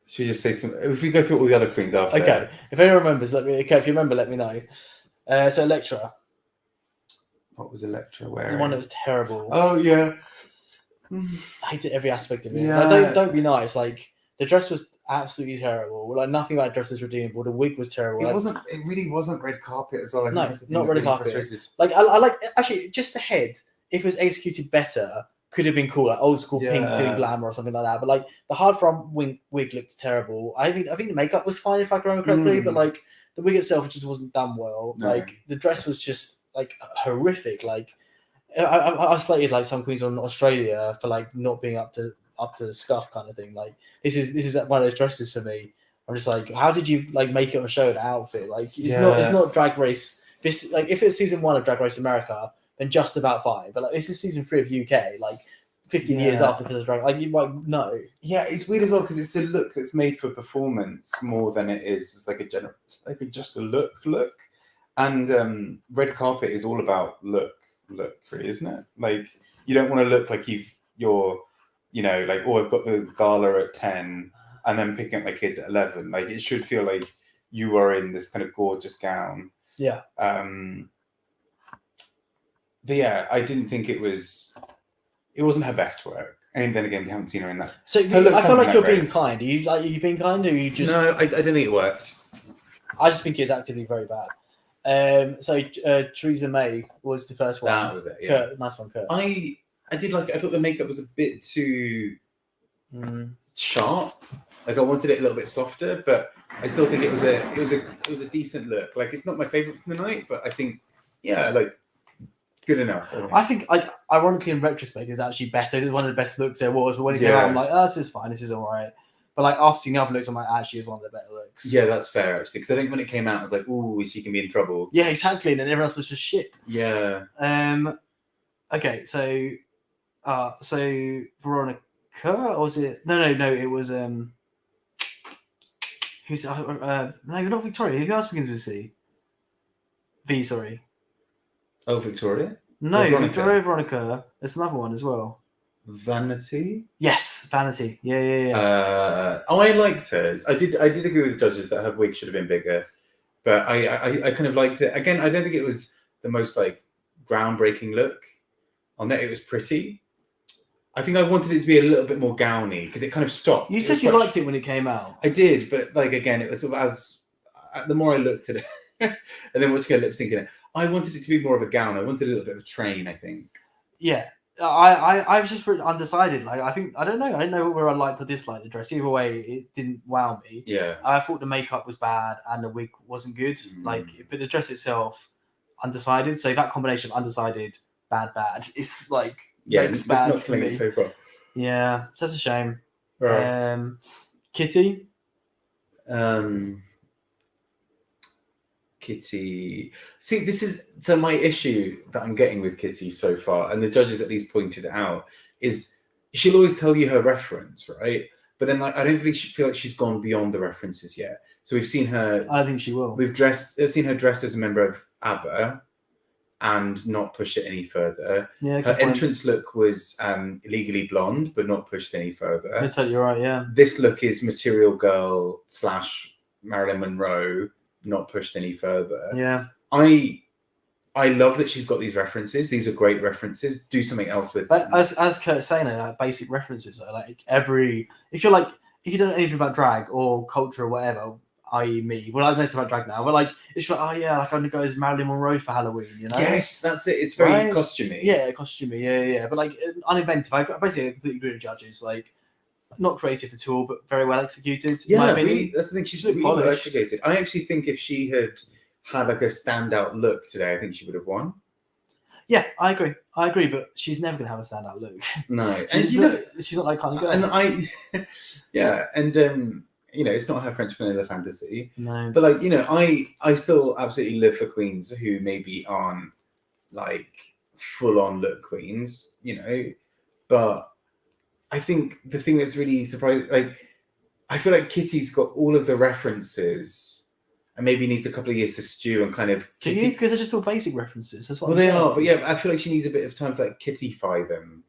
Should we just say some? If we go through all the other queens after. Okay, if anyone remembers, let me. Okay, if you remember, let me know. So Elektra, What was Elektra the wearing? one that was terrible. Oh yeah. I hated every aspect of it. Yeah. Like, don't be nice. Like the dress was absolutely terrible. Like nothing about the dress was redeemable. The wig was terrible. It Like, wasn't. It really wasn't red carpet as well. I think No, that's the thing not that red really carpet. frustrated. Like I like actually just the head. If it was executed better, could have been cool, like old school pink Yeah. doing glamour or something like that. But like the hard front wig looked terrible. I think the makeup was fine if I can remember correctly, but like the wig itself just wasn't done well. No. Like the dress was just like horrific. Like I slated like some queens on Australia for like not being up to the scuff kind of thing. Like this is one of those dresses for me. I'm just like, how did you like make it on show the outfit? Like it's not Drag Race. This like if it's season 1 of Drag Race America, then just about fine. But like this is season 3 of UK, like 15 years after the drag. Like you might know. Yeah, it's weird as well because it's a look that's made for performance more than it is just like a general, like just a look. And red carpet is all about look, really, isn't it? Like you don't want to look like you're, you know, like oh I've got the gala at 10 and then picking up my kids at 11. Like it should feel like you are in this kind of gorgeous gown. Yeah. But yeah, I didn't think it wasn't her best work. And then again, we haven't seen her in that. So I feel like you're being kind. Are you being kind, or are you just? No, I don't think it worked. I just think it's actively very bad. So Theresa May was the first one. That was it. Yeah, Kurt, nice one, Kurt. I did like. I thought the makeup was a bit too sharp. Like I wanted it a little bit softer, but I still think it was a decent look. Like it's not my favorite from the night, but I think like good enough. I think, like, ironically, in retrospect, it's actually better. It's one of the best looks there was. But when it came out, I'm like, oh, this is fine. This is all right. But like after seeing the other looks, I'm like, actually, it's one of the better looks. Yeah, that's fair actually. Because I think when it came out, I was like, ooh, she can be in trouble. Yeah, exactly. And then everyone else was just shit. Yeah. Okay, so Veronica, or was it? No, it was who's no, not Victoria. Who else begins with C? V, sorry. Oh, Victoria? No, Veronica. Victoria Veronica. There's another one as well. Vanity? Yes, Vanity. Yeah. I liked hers. I did agree with the judges that her wig should have been bigger, but I kind of liked it. Again, I don't think it was the most like groundbreaking look. On that, it was pretty. I think I wanted it to be a little bit more gowny because it kind of stopped. You said you liked it when it came out. I did, but like again, it was sort of the more I looked at it, and then watching her lip sync in it, I wanted it to be more of a gown. I wanted a little bit of a train, I think. Yeah. I was just undecided. Like I don't know. I don't know where I liked or disliked the dress. Either way, it didn't wow me. Yeah. I thought the makeup was bad and the wig wasn't good. Like, but the dress itself, undecided. So that combination of undecided, bad, is like makes bad not for me. So far. Yeah, so that's a shame. Right. Kitty. Kitty. See, this is so my issue that I'm getting with Kitty so far, and the judges at least pointed it out, is she'll always tell you her reference, right? But then like I don't really feel like she's gone beyond the references yet. So we've seen her. I think she will. We've seen her dress as a member of ABBA, and not push it any further. Yeah. Her entrance look was Legally Blonde, but not pushed any further. I tell you right. Yeah. This look is Material Girl / Marilyn Monroe, not pushed any further. Yeah. I love that she's got these references. These are great references. Do something else with But them. as Kurt's saying, like basic references, like if you're like if you don't know anything about drag or culture or whatever, i.e. me, well, I know something about drag now, but like it's like, oh yeah, like I'm gonna go as Marilyn Monroe for Halloween, you know? Yes, that's it. It's very Right? costumey. Yeah, costumey, yeah. But like uninventive. I basically completely agree with judges. Like not creative at all, but very well executed. in my Yeah, opinion. really. That's the thing. She's Really really well polished. executed. I actually think if she had like a standout look today, I think she would have won. Yeah, I agree, but she's never gonna have a standout look. No, and she's not that kind of girl. And it's not her French vanilla fantasy. No, but like I still absolutely live for queens who maybe aren't like full on look queens, but I think the thing that's really surprising, like I feel like Kitty's got all of the references and maybe needs a couple of years to stew and kind of because they're just all basic references. That's what well I'm they saying. are, but yeah, I feel like she needs a bit of time to like kittyfy them.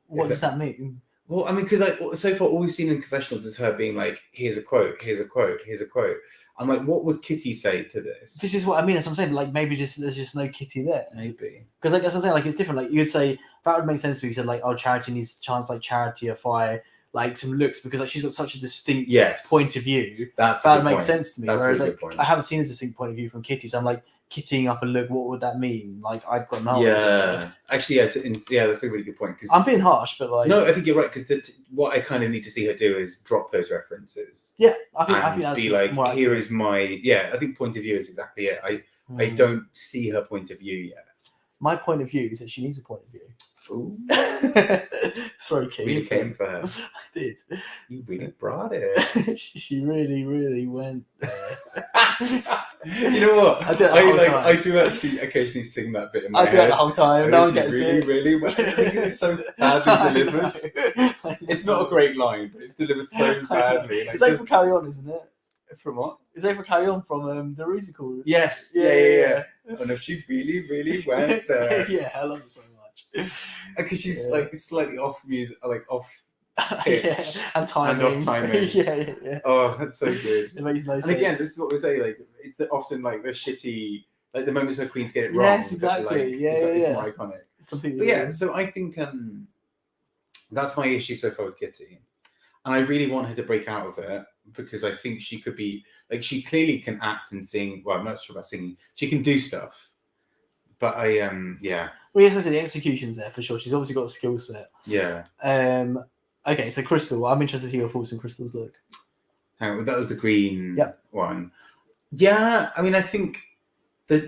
What does that mean? Well, I mean, because like so far all we've seen in confessionals is her being like, here's a quote, here's a quote, here's a quote. I'm like, what would Kitty say to this? This is what I mean. That's what I'm saying. Like maybe there's just no Kitty there. Maybe because like that's what I'm saying. Like it's different. Like you'd say that would make sense to me. You said like, oh, Charity needs a chance like Charityify like some looks because like she's got such a distinct point of view. That would make sense to me. Whereas like I haven't seen a distinct point of view from Kitty, so I'm like kittying up a look. What would that mean? Like I've got no idea. Actually, that's a really good point. Because I'm being harsh, but like no, I think you're right. Because what I kind of need to see her do is drop those references. Yeah, I think that's be like, here is my I think point of view is exactly it. I don't see her point of view yet. My point of view is that she needs a point of view. Ooh. Sorry, Kate. Really came for her. I did. You really brought it. She really, really went there. You know what? I do actually occasionally sing that bit in my head. I do it the whole time. No one gets really, it. Really well. I think it's so badly delivered. It's not a great line, but it's delivered so badly. It's like for Carry On, isn't it? From what? It's over Carry On from the musical. Yes. Yeah. And if she really, really went there. Yeah, I love it so much. Because she's like slightly off music, like off pitch and timing. And off timing. Yeah. Oh, that's so good. It makes no sense. And again, this is what we say, like it's often like the shitty, like the moments where queens get it wrong. Yes, exactly. Like, yeah. It's more iconic. Completely. But yeah, so I think that's my issue so far with Kitty. And I really want her to break out of it because I think she could be like she clearly can act and sing. Well, I'm not sure about singing. She can do stuff, but Well, yes, I said the execution's there for sure. She's obviously got a skill set. Yeah. Okay, so Crystal. I'm interested to hear your thoughts on Crystal's look. That was the green one. Yeah, I mean, I think I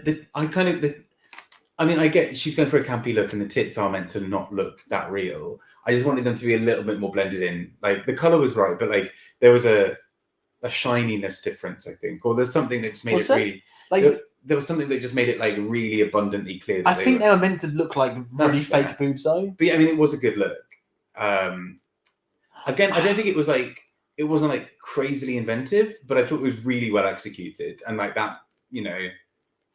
get she's going for a campy look and the tits are meant to not look that real. I just wanted them to be a little bit more blended in. Like the color was right, but like there was a shininess difference, I think, or there's something that just made it really like there was something that just made it like really abundantly clear. I think they were meant to look like really fake boobs though. But yeah, I mean, it was a good look. Again, I don't think it wasn't like crazily inventive, but I thought it was really well executed and like that,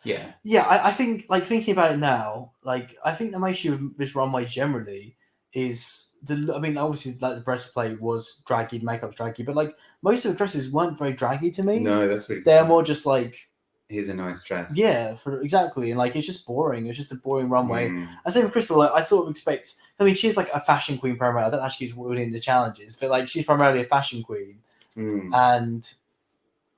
Yeah. Yeah, I think like thinking about it now, like I think the issue with this runway generally is obviously like the breastplate was draggy, makeup's draggy, but like most of the dresses weren't very draggy to me. No, that's really they're more just like here's a nice dress. Yeah, exactly. And like it's just boring. It's just a boring runway. I say with Crystal, like, I sort of expect she's like a fashion queen primarily. I don't actually she's winning the challenges, but like she's primarily a fashion queen. And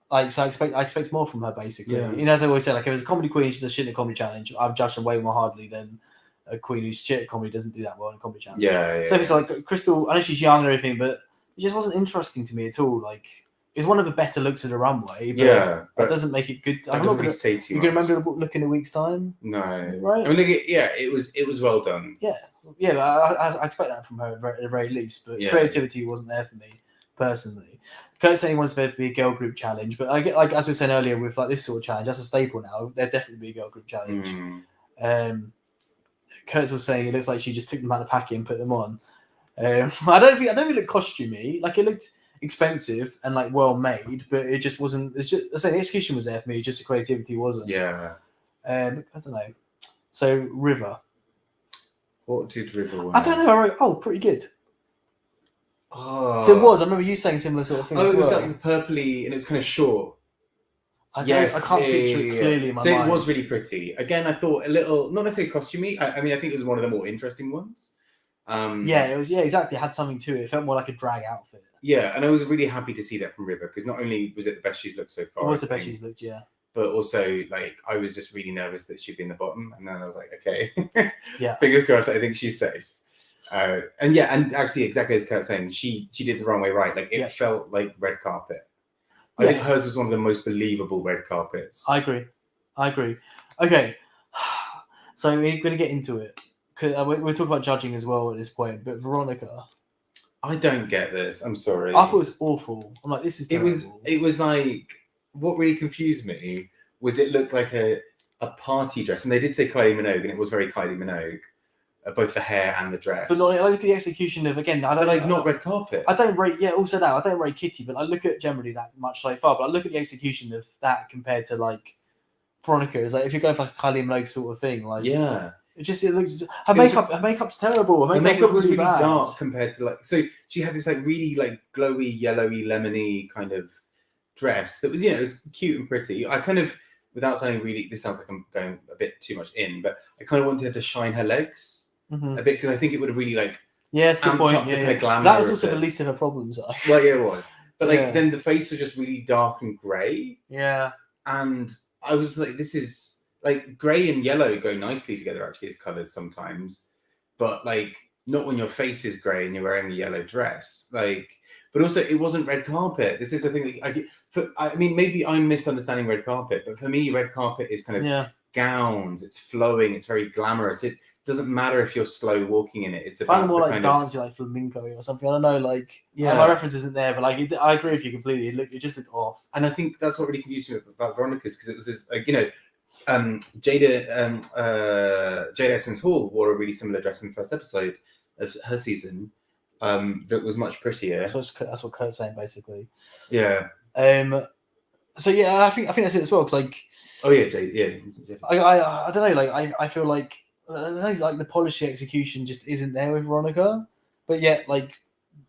like, so I expect more from her, basically. Yeah. As I always say, like, if it's a comedy queen, she's a shit in a comedy challenge. I've judged her way more hardly than a queen who's shit at comedy doesn't do that well in a comedy challenge. Yeah. So if it's like Crystal, I know she's young and everything, but it just wasn't interesting to me at all. Like, it's one of the better looks of the runway, but that doesn't make it good. I'm not going to say too much. You can remember the look in a week's time? No. Right? I mean, it was well done. Yeah, but I expect that from her at the very least, but creativity wasn't there for me. Personally, Kurt's saying he wants there to be a girl group challenge, but I get like as we were saying earlier with like this sort of challenge, that's a staple now. There'd definitely be a girl group challenge. Kurtz was saying it looks like she just took them out of the packet and put them on. I don't think it looked costumey. Like it looked expensive and like well made, but it just wasn't. It's just I say the execution was there for me, just the creativity wasn't. Yeah. I don't know. So River. What did River win? I don't know. I wrote pretty good. Oh. So it was. I remember you saying similar sort of things. It was like purpley and it was kind of short. I can't picture it clearly in my mind. So it was really pretty. Again, I thought a little, not necessarily costumey. I mean, I think it was one of the more interesting ones. Yeah, it was. Yeah, exactly. It had something to it. It felt more like a drag outfit. Yeah, and I was really happy to see that from River because not only was it the best she's looked so far, It was the best she's looked. Yeah. but also like I was just really nervous that she'd be in the bottom, and then I was like, okay, Yeah. fingers crossed. I think she's safe. And actually, exactly as Kurt's saying, she did the wrong way right. Like it felt like red carpet. I think hers was one of the most believable red carpets. I agree. Okay, so we're going to get into it. We're talking about judging as well at this point, but Veronica, I don't get this. I'm sorry. I thought it was awful. I'm like, this is terrible. It was like what really confused me was it looked like a party dress, and they did say Kylie Minogue, and it was very Kylie Minogue. Both the hair and the dress, but I look at the execution of again. I don't like not red carpet. I don't rate. Yeah, also that I don't rate Kitty, but I look at generally that much so far. But I look at the execution of that compared to like Veronica. Is like if you're going for like a Kylie Minogue sort of thing, like it looks her makeup's terrible. Her makeup was really bad. dark compared to like so she had this like really like glowy, yellowy, lemony kind of dress that was it was cute and pretty. I kind of without sounding really this sounds like I'm going a bit too much in, but I kind of wanted her to shine her legs. A bit because I think it would have really like it's a good point. Kind of glamour that was also the least of her problems. Well, yeah, it was, but like then the face was just really dark and grey. Yeah, and I was like, this is like grey and yellow go nicely together actually as colours sometimes, but like not when your face is grey and you're wearing a yellow dress. Like, but also it wasn't red carpet. This is the thing that I mean, maybe I'm misunderstanding red carpet, but for me, red carpet is kind of gowns. It's flowing. It's very glamorous. It doesn't matter if you're slow walking in it. It's about more like dancing, like flamenco or something. I don't know, like my reference isn't there, but like I agree with you completely. It just looked off, and I think that's what really confused me about Veronica's because it was this, like Jada Essence Hall wore a really similar dress in the first episode of her season, that was much prettier. That's what Kurt's saying basically. Yeah. So I think that's it as well. Cause like. Oh yeah, Jada. I don't know. Like I feel like. Like the polished execution just isn't there with Veronica, but yet like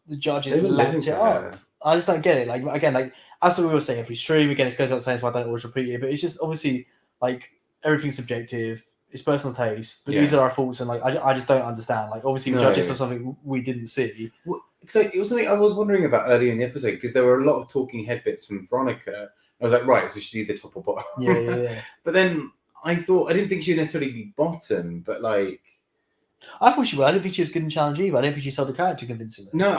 the judges lapped it up. I just don't get it. Like again, like as we always say every stream, again it goes without saying, so I don't always repeat it. But it's just obviously like everything's subjective. It's personal taste, but these are our thoughts, and like I just don't understand. Like obviously judges are something we didn't see. Well, it was something I was wondering about earlier in the episode because there were a lot of talking head bits from Veronica. I was like, right, so she's either top or bottom. Yeah. But then. I didn't think she would necessarily be bottom, but like... I thought she would. I didn't think she was good in challenge either. I didn't think she sold the character convincingly. No,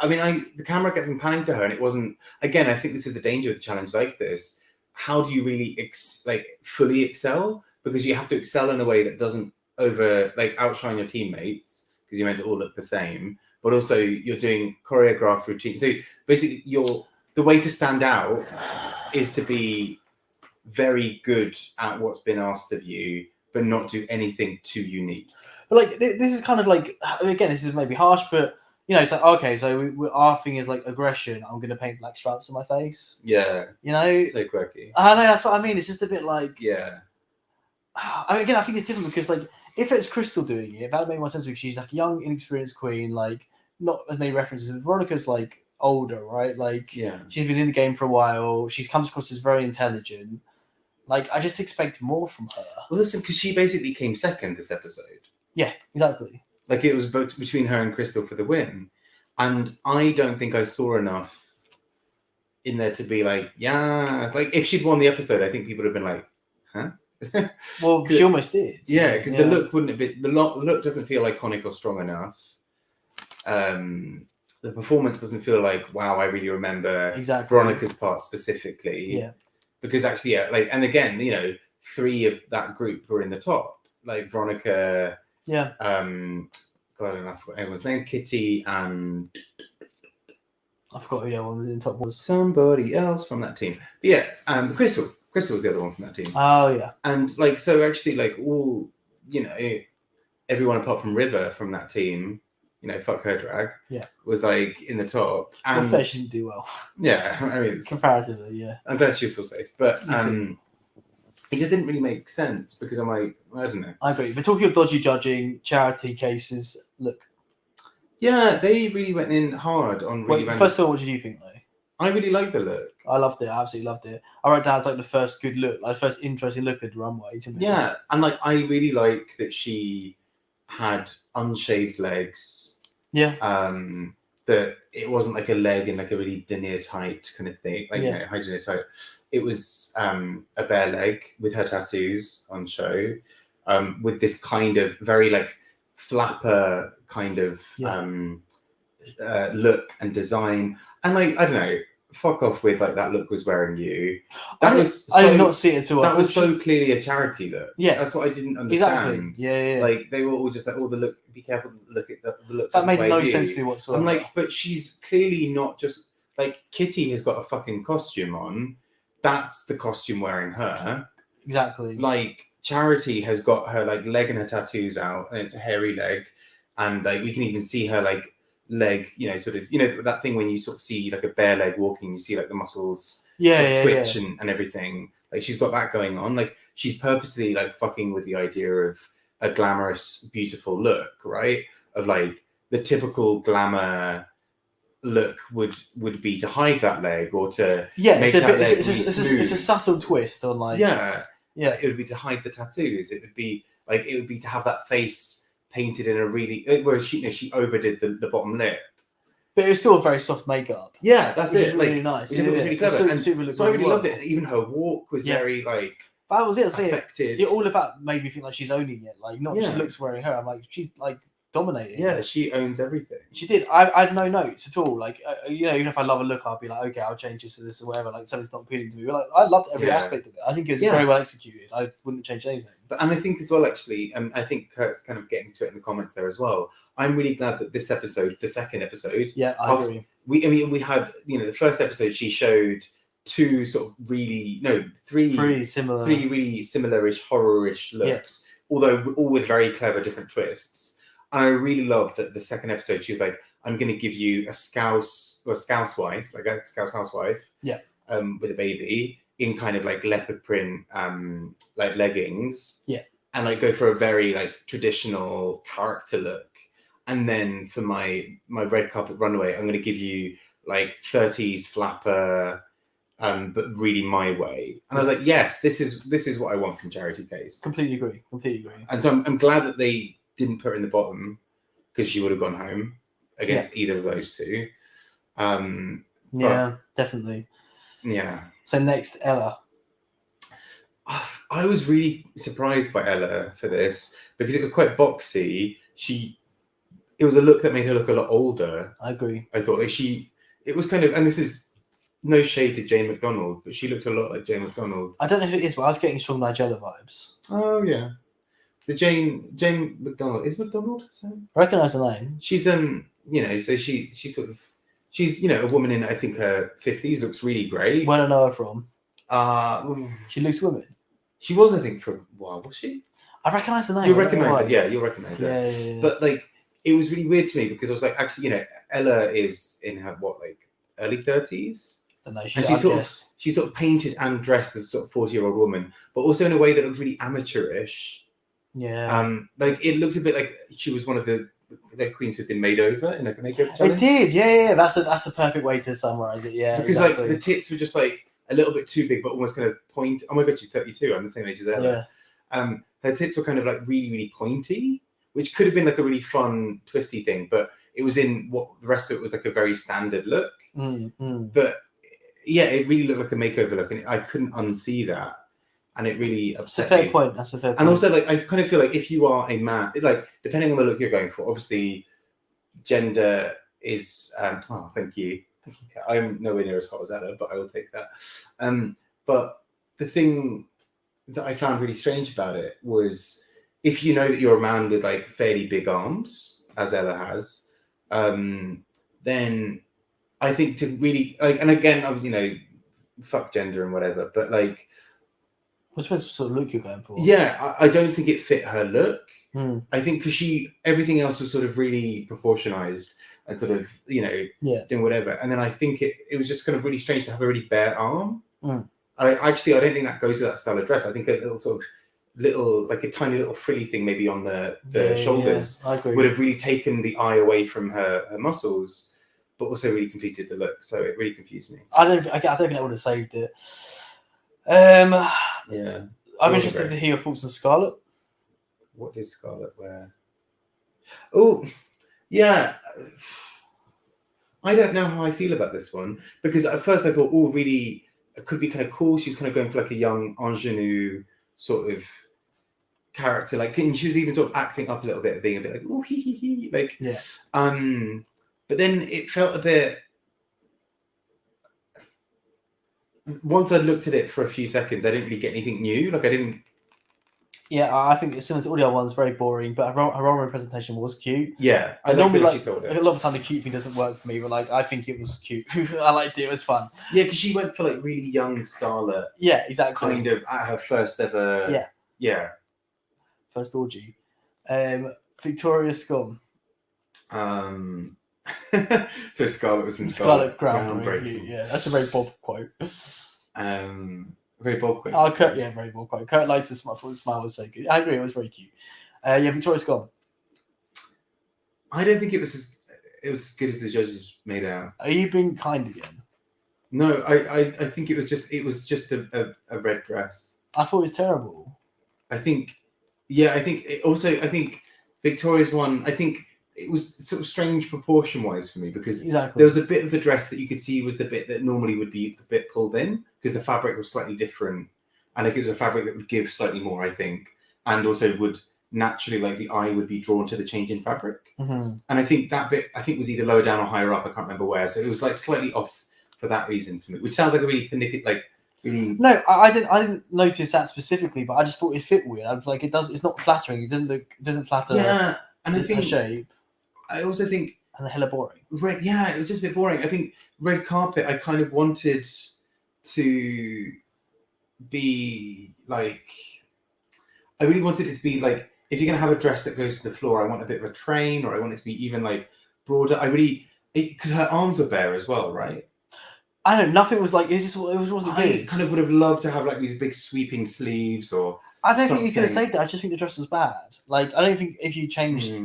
I mean, the camera kept on panning to her and it wasn't... Again, I think this is the danger of a challenge like this. How do you really, fully excel? Because you have to excel in a way that doesn't outshine your teammates, because you're meant to all look the same, but also you're doing choreographed routine. So basically, the way to stand out is to be... very good at what's been asked of you, but not do anything too unique. But like this is kind of like, again, this is maybe harsh, but it's like okay, so our thing is like aggression. I'm going to paint black stripes on my face. Yeah, so quirky. I know, that's what I mean. It's just a bit like I think it's different because like if it's Crystal doing it, that would make more sense because she's like a young, inexperienced queen. Like not as many references. Veronica's like older, right? Like she's been in the game for a while. She comes across as very intelligent. Like, I just expect more from her. Well, listen, because she basically came second this episode. Yeah, exactly. Like, it was both between her and Crystal for the win. And I don't think I saw enough in there to be like, like, if she'd won the episode, I think people would have been like, huh? Well, she almost did. So, yeah, because the look wouldn't have been... The look doesn't feel iconic or strong enough. The performance doesn't feel like, wow, I really remember Veronica's part specifically. Yeah. Because actually, and again, 3 of that group were in the top. Like Veronica, God, I forgot anyone's name. Kitty and I forgot who the other one was in top was. Somebody else from that team. But yeah, Crystal. Crystal was the other one from that team. Oh yeah. And so actually, all everyone apart from River from that team. Fuck her drag. Yeah, was in the top. And fair, she didn't do well. Yeah, I mean, comparatively, yeah. I'm glad she was still safe, but it just didn't really make sense because I'm like, I don't know. I agree. But talking of dodgy judging, charity cases, look. Yeah, they really went in hard on. First of all, what did you think though? I really liked the look. I loved it. I absolutely loved it. I wrote down it's like the first good look, like the first interesting look at the runway to me. Yeah, and I really like that she had unshaved legs. Yeah. That it wasn't like a leg in like a really denier tight kind of thing, like high denier tight. It was a bare leg with her tattoos on show, with this kind of very like flapper kind of look and design, and like I don't know. Fuck off with like that look was wearing you. I did not see it at all. That was so clearly a charity look. Yeah, that's what I didn't understand. Exactly. Yeah. Like they were all just like, oh, the look. Be careful. Look at the look. That made no sense to me whatsoever. I'm like, but she's clearly not just like Kitty has got a fucking costume on. That's the costume wearing her. Exactly. Like Charity has got her like leg and her tattoos out, and it's a hairy leg, and like we can even see her like leg, sort of, that thing when you sort of see like a bare leg walking, you see like the muscles twitch and everything. Like she's got that going on. Like she's purposely like fucking with the idea of a glamorous, beautiful look, right? Of like the typical glamour look would be to hide that leg or to make that leg smooth. It's a subtle twist on like it would be to hide the tattoos. It would be to have that face painted in a really, whereas she overdid the bottom lip, but it was still a very soft makeup. Yeah, that's it. Really nice. It was really clever. So I really loved it. Even her walk was very like. That was it. Affected. All of that made me think like she's owning it. Like not she looks wearing her. I'm like she's like dominating. Yeah, she owns everything. She did. I had no notes at all. Like even if I love a look, I'll be like, okay, I'll change this to this or whatever. Like something's not appealing to me. But like I loved every aspect of it. I think it was very well executed. I wouldn't change anything. And I think as well, actually, and I think Kurt's kind of getting to it in the comments there as well. I'm really glad that this episode, the second episode, I agree. We had the first episode she showed three really similar-ish horror-ish looks, although all with very clever different twists. And I really love that the second episode she was like, I'm going to give you a Scouse wife, like a Scouse housewife, with a baby in kind of like leopard print, like leggings, and like go for a very like traditional character look. And then for my red carpet runway, I'm going to give you like 30s flapper, but really my way. And I was like, yes, this is what I want from Charity Case. Completely agree. And so I'm glad that they didn't put her in the bottom because she would have gone home against either of those two. Definitely. Yeah. So next, Ella. I was really surprised by Ella for this because it was quite boxy. It was a look that made her look a lot older. I agree. I thought it was kind of, and this is no shade to Jane McDonald, but she looked a lot like Jane McDonald. I don't know who it is, but I was getting strong Nigella vibes. Oh yeah. So Jane McDonald is McDonald. So I recognise the name. She's so she's sort of a woman in I think her 50s, looks really great. Where do I know her from? She Loose Women. She was, I think, for a while. Was she? I recognise the name. You'll recognise it. Yeah, you'll recognise it. Yeah. But like, it was really weird to me because I was like, actually, Ella is in her early 30s. I don't know. She's sort of painted and dressed as a sort of 40-year-old woman, but also in a way that looked really amateurish. Yeah. Like it looked a bit like she was one of the queens who'd been made over in like a makeup challenge. It did. Yeah. That's the perfect way to summarize it. Yeah. Because like the tits were just like a little bit too big, but almost kind of point. Oh my god, she's 32. I'm the same age as Ella. Yeah. Her tits were kind of like really, really pointy, which could have been like a really fun, twisty thing, but it was in what the rest of it was like a very standard look. But yeah, it really looked like a makeover look, and I couldn't unsee that. And it really upset me. That's a fair point. And also, like, I kind of feel like if you are a man, like, depending on the look you're going for, obviously, gender is. Thank you. I'm nowhere near as hot as Ella, but I will take that. But the thing that I found really strange about it was if you know that you're a man with like fairly big arms, as Ella has, then I think to really like, and again, fuck gender and whatever, but like. What's the sort of look you're going for? Yeah, I don't think it fit her look. I think because everything else was sort of really proportionized and sort of, doing whatever. And then I think it was just kind of really strange to have a really bare arm. I don't think that goes with that style of dress. I think a like a tiny little frilly thing maybe on the shoulders would have really taken the eye away from her muscles, but also really completed the look. So it really confused me. I don't think that would have saved it. Yeah, I'm interested to hear your thoughts on Scarlett. What did Scarlett wear? Oh, yeah. I don't know how I feel about this one because at first I thought, oh, really, it could be kind of cool. She's kind of going for like a young ingenue sort of character, like, and she was even sort of acting up a little bit, being a bit like, oh, hee, like, Yeah. But then it felt a bit. Once I looked at it for a few seconds, I didn't really get anything new. Like, I didn't. Yeah, I think it's similar to all the other ones, very boring, but her role presentation was cute. Yeah, I normally, like like, she sold a it. lot of the time the cute thing doesn't work for me, but like I think it was cute. I liked it. It was fun. Yeah, because she went for like really young starlet. Yeah, exactly. Kind of at her first ever. Yeah. Yeah. First orgy. Victoria Scum. So Scarlet was in Scarlet groundbreaking. Yeah, that's a very Bob quote. Very Bob quote. Oh, Kurt, yeah, very Bob quote. Kurt likes the smile. The smile was so good. I agree, it was very cute. Yeah, Victoria Scum. I don't think it was as good as the judges made out. Are you being kind again? No, I think it was just a red dress. I thought it was terrible. I think Victoria's one, I think it was sort of strange proportion wise for me because there was a bit of the dress that you could see was the bit that normally would be the bit pulled in because the fabric was slightly different, and like it was a fabric that would give slightly more, I think, and also would naturally, like, the eye would be drawn to the change in fabric. Mm-hmm. And I think that bit was either lower down or higher up. I can't remember where. So it was like slightly off for that reason for me, which sounds like a really really. No, I didn't notice that specifically, but I just thought it fit weird. I was like, it's not flattering. It doesn't flatter. Yeah, and I think her shape. I also think and hella boring. Red, yeah, it was just a bit boring. I think red carpet. I kind of wanted to be like. I really wanted it to be like, if you're gonna have a dress that goes to the floor, I want a bit of a train, or I want it to be even like broader. Because her arms were bare as well, right? I don't know. Nothing was like, it wasn't good. I kind of would have loved to have like these big sweeping sleeves or. I don't think you could have saved it. I just think the dress was bad. Like, I don't think if you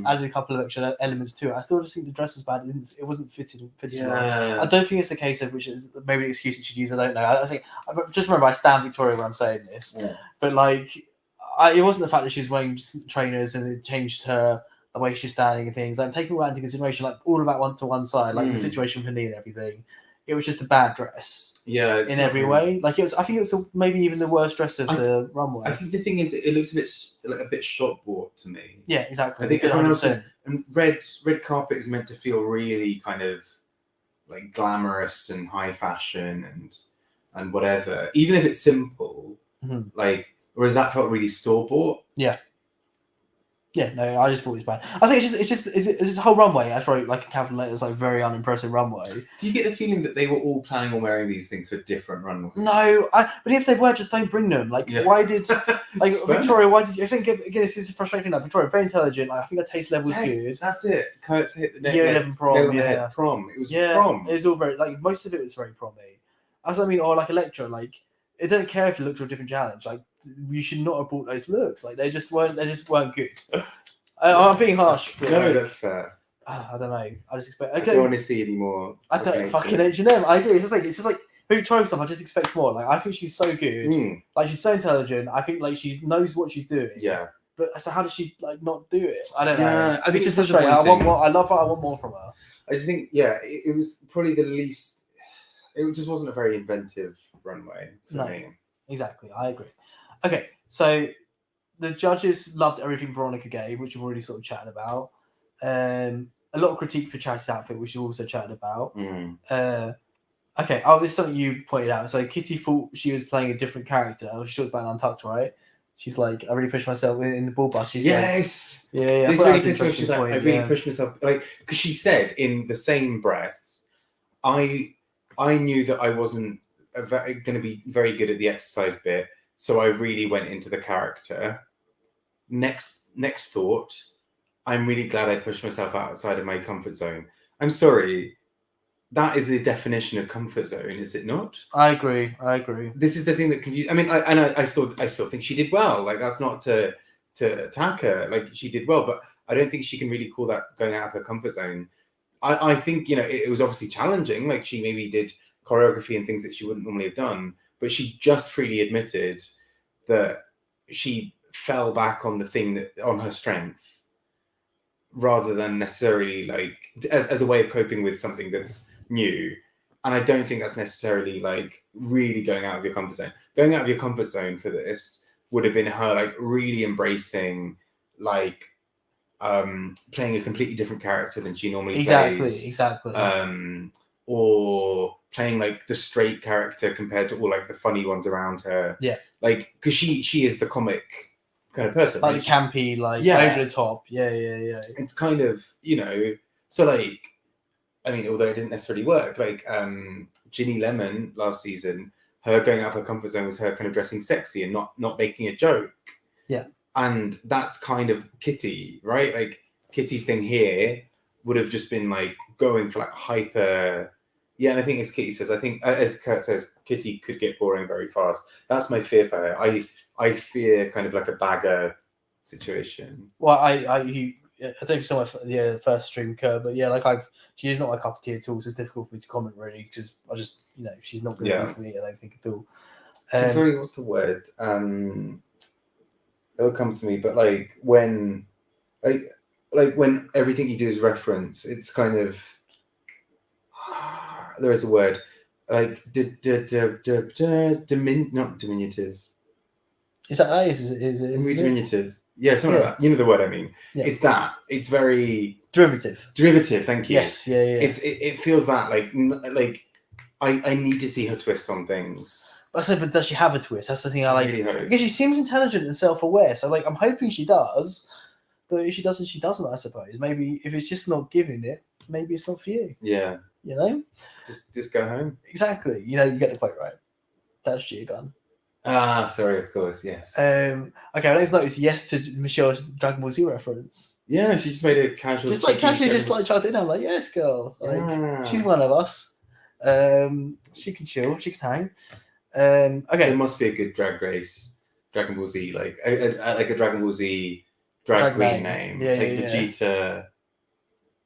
added a couple of extra elements to it, I still just think the dress was bad. It wasn't fitted well. I don't think it's a case of, which is maybe an excuse that she'd use. I don't know. I just remember I stand Victoria when I'm saying this, but like, it wasn't the fact that she was wearing trainers and it changed the way she's standing and things. Like, taking all that into consideration, like all of that one to one side, like the situation with her knee and everything. It was just a bad dress. Yeah, in every way. Like, it was. I think it was maybe even the worst dress of the runway. I think the thing is, it looks a bit shop bought to me. Yeah, exactly. I think everyone else and red carpet is meant to feel really kind of like glamorous and high fashion and whatever, even if it's simple. Mm-hmm. Like, whereas that felt really store bought. Yeah. Yeah, no, I just thought it was bad. I think it's just a whole runway. I wrote like a capital letters, like very unimpressive runway. Do you get the feeling that they were all planning on wearing these things for different runways? No, but if they were, just don't bring them. Like, why did like Victoria? Why did you? I think again, this is frustrating. Like, Victoria, very intelligent. Like, I think her taste level was good. That's it. Kurt's hit the year 11 prom. Prom. It was prom. It was all very like most of it was very promy. As I mean, or like Elektra, like. I don't care if you looked for a different challenge. Like, you should not have brought those looks. Like, they just weren't good. I'm being harsh. But no, that's fair. I don't know. I just expect. I don't want to see any more. I don't fucking H&M. I agree. It's just like maybe trying stuff. I just expect more. Like, I think she's so good. Like, she's so intelligent. I think like she knows what she's doing. Yeah. But so how does she like not do it? I don't know. Yeah, I think it's frustrating. I want more. I love her. I want more from her. I just think it was probably the least. It just wasn't a very inventive runway for me. Exactly. I agree. Okay, so the judges loved everything Veronica gave, which we've already sort of chatted about. A lot of critique for Charity's outfit, which we've also chatted about. Okay, this is something you pointed out. So Kitty thought she was playing a different character. She talked about Untucked, right? She's like, I really pushed myself in the ball bus. She's yes. Like, yeah. This really pissed me off. She's like, I really pushed myself. Like, because she said in the same breath, I knew that I wasn't going to be very good at the exercise bit, so I really went into the character. Next thought, I'm really glad I pushed myself outside of my comfort zone. I'm sorry, that is the definition of comfort zone, is it not? I agree. This is the thing that confused. I mean, I still think she did well. Like, that's not to attack her. Like, she did well, but I don't think she can really call that going out of her comfort zone. I think, it was obviously challenging. Like, she maybe did choreography and things that she wouldn't normally have done, but she just freely admitted that she fell back on the thing on her strength. rather than necessarily like as a way of coping with something that's new. And I don't think that's necessarily like really going out of your comfort zone. Going out of your comfort zone for this would have been her like really embracing like playing a completely different character than she normally plays. Exactly. Or playing like the straight character compared to all like the funny ones around her. Yeah. Like, because she is the comic kind of person. Like campy, like over the top. Yeah. It's kind of, so like, I mean, although it didn't necessarily work, like Ginny Lemon last season, her going out of her comfort zone was her kind of dressing sexy and not making a joke. Yeah. And that's kind of Kitty, right? Like Kitty's thing here would have just been like going for like hyper. Yeah, and I think as Kitty says, I think as Kurt says, Kitty could get boring very fast. That's my fear for her. I fear kind of like a Bagger situation. Well, I don't think so much the first stream Kurt, but yeah, like she's not my cup of tea at all, so it's difficult for me to comment really because I just she's not going to be for me. I don't think at all. She's very, what's the word? It'll come to me, but like when when everything you do is reference, it's kind of there is a word like not diminutive. Is that is it diminutive? Yeah, something like that. You know the word I mean. Yeah. It's that. It's very derivative. Thank you. Yes. Yeah. It feels that like I need to see her twist on things. I said, but does she have a twist? That's the thing I like. Really because she seems intelligent and self-aware. So like, I'm hoping she does. But if she doesn't, she doesn't. I suppose maybe if it's just not giving it, maybe it's not for you. Yeah. Just go home. Exactly. You get the quote right. That's Gia Gunn. Ah, sorry, of course, yes. Okay, I just noticed yes to Michelle's Dragon Ball Z reference. Yeah, she just made a casual. Just like casually, just like chucked in. I'm like, yes, girl. Like she's one of us. She can chill. She can hang. Okay. There must be a good drag race, Dragon Ball Z, like a Dragon Ball Z drag queen name. Yeah, like Vegeta.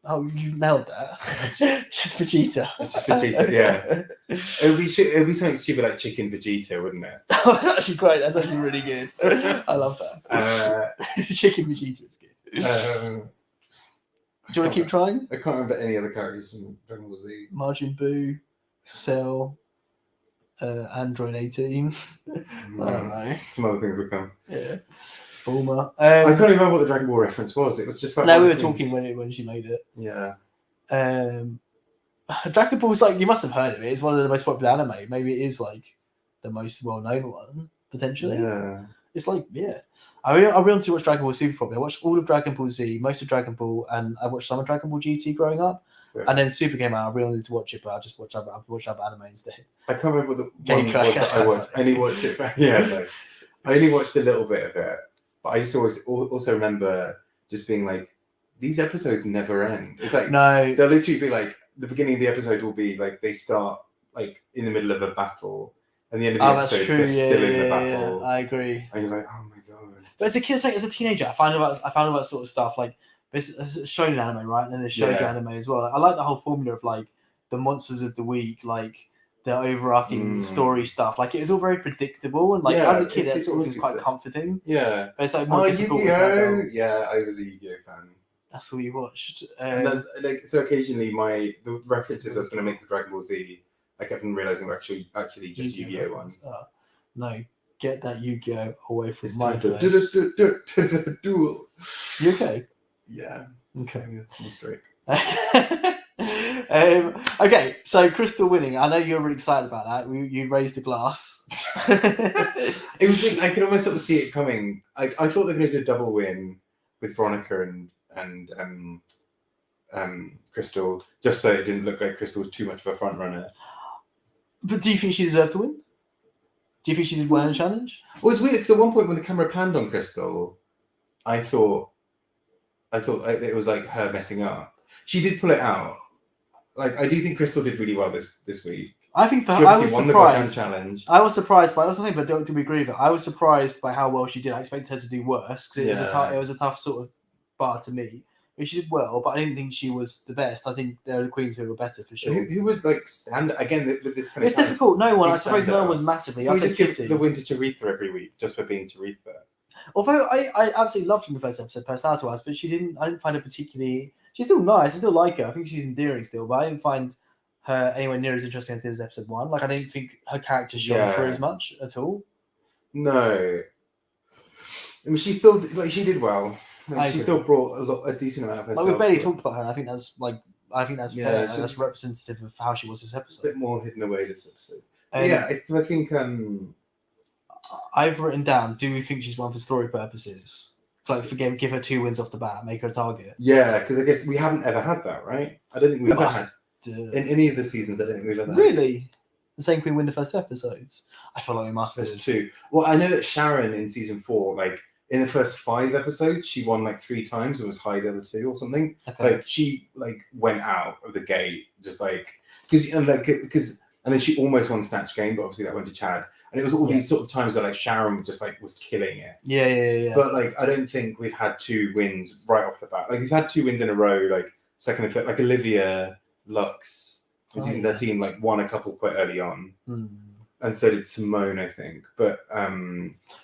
Oh, you nailed that. Just Vegeta. Just Vegeta, yeah. It would be something stupid like Chicken Vegeta, wouldn't it? Oh, that's actually great. That's actually really good. I love that. Chicken Vegeta is good. Do you want to keep trying? I can't remember any other characters from Dragon Ball Z. Majin Buu, Cell, Android 18. I don't know. Some other things will come. Yeah. Bulma. I can't remember what the Dragon Ball reference was. It was just like we were talking when she made it. Yeah. Dragon Ball's like, you must have heard of it. It's one of the most popular anime. Maybe it is like the most well-known one potentially. Yeah. It's like I really wanted to watch Dragon Ball Super probably. I watched all of Dragon Ball Z, most of Dragon Ball, and I watched some of Dragon Ball GT growing up. Yeah. And then Super came out. I really wanted to watch it, but I just watched other anime instead. I can't remember what the one was that I watched. I only watched it. I only watched a little bit of it. But I just always also remember just being like, these episodes never end. It's like no, they'll literally be like the beginning of the episode will be like they start like in the middle of a battle, and the end of the episode they're still in the battle. Yeah, I agree. And you're like, oh my god. But as a kid, as a teenager, I found about sort of stuff like this. It's shonen anime, right? And then there's shoujo anime as well. I like the whole formula of like the monsters of the week, like the overarching story stuff. Like it was all very predictable, and like as a kid, that sort of was quite comforting. Yeah, but it's like more difficult. Yu-Gi-Oh! Yeah, I was a Yu-Gi-Oh fan. That's what you watched. And that's, like so, occasionally the references I was going to make with Dragon Ball Z, I kept on realizing were actually just Yu-Gi-Oh ones. No, get that Yu-Gi-Oh away from my face. Duel. You okay? Yeah. Okay. That's my streak. Okay, so Crystal winning. I know you're really excited about that. You raised a glass. It was. I could almost sort of see it coming. I thought they were going to do a double win with Veronica and Crystal, just so it didn't look like Crystal was too much of a front runner. But do you think she deserved to win? Do you think she did well in the challenge? Well, it's weird because at one point when the camera panned on Crystal, I thought it was like her messing up. She did pull it out. Like I do think Crystal did really well this week. I think for her, I was surprised. Challenge. I was surprised by. I was saying, but don't agree with it. I was surprised by how well she did. I expected her to do worse because it was a tough sort of bar to meet. But she did well, but I didn't think she was the best. I think there are the queens who were better for sure. Who was like stand again with this kind of? It's difficult. No one. I suppose no one was massively. I said Kitty. The win to Theresa every week just for being Theresa. Although I absolutely loved her in the first episode, personality-wise, but I didn't find her particularly. She's still nice. I still like her. I think she's endearing still, but I didn't find her anywhere near as interesting as episode 1. Like, I didn't think her character shone through as much at all. No. I mean, she still she did well. Like, she agree. still brought a decent amount of herself. Like, we barely talked about her. I think that's fair. Yeah, That's representative of how she was this a episode. bit more hidden away this episode. Yeah, I think I've written down. Do we think she's one for story purposes? Like, give her 2 wins off the bat, make her a target. Yeah, because I guess we haven't ever had that, right? I don't think we've ever had in any of the seasons. I don't think we've ever really. The same Queen win the first episodes. I feel like we must. There's 2. Well, I know that Sharon in season 4, like in the first 5 episodes, she won like 3 times and was high the other 2 or something. Okay. Like she went out of the gate just because and then she almost won Snatch Game, but obviously that went to Chad. And it was all these sort of times where like Sharon just was killing it. Yeah. But like I don't think we've had 2 wins right off the bat. Like we've had 2 wins in a row, like second and third, like Olivia Lux in season 13, like won a couple quite early on. And so did Simone, I think. But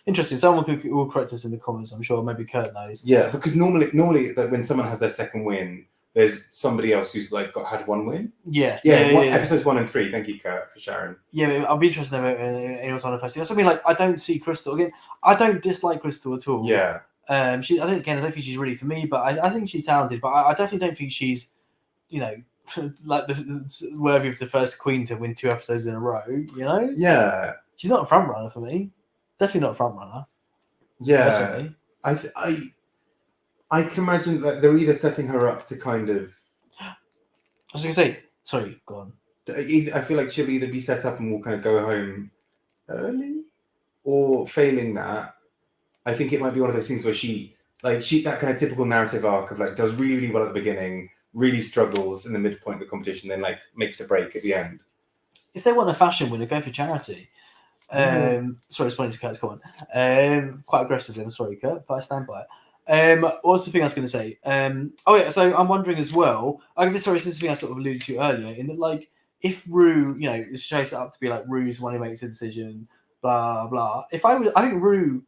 interesting. Someone will correct us in the comments. I'm sure maybe Kurt knows. Yeah, because normally that when someone has their second win, there's somebody else who's had 1 win. Yeah. Episodes 1 and 3. Thank you, Kurt, for Sharon. Yeah, I'll be interested in anyone's on the festival. So I mean, like, I don't see Crystal again. I don't dislike Crystal at all. Yeah. I don't think she's really for me, but I think she's talented. But I definitely don't think she's, like worthy of the first queen to win 2 episodes in a row. Yeah. She's not a front runner for me. Definitely not a front runner. Yeah. Personally. I can imagine that they're either setting her up to kind of. I was going to say, sorry, go on. I feel like she'll either be set up and will kind of go home early, or failing that, I think it might be one of those things where she that kind of typical narrative arc of like does really, really well at the beginning, really struggles in the midpoint of the competition, then like makes a break at the end. If they want a fashion winner, go for charity. Sorry, responding to Kurt's comment. Quite aggressively, I'm sorry, Kurt, but I stand by it. What's the thing I was going to say? So I'm wondering as well. This is the thing I sort of alluded to earlier. In that, like, if Rue, this show's set up to be like Rue's the one who makes a decision, blah blah. I think Rue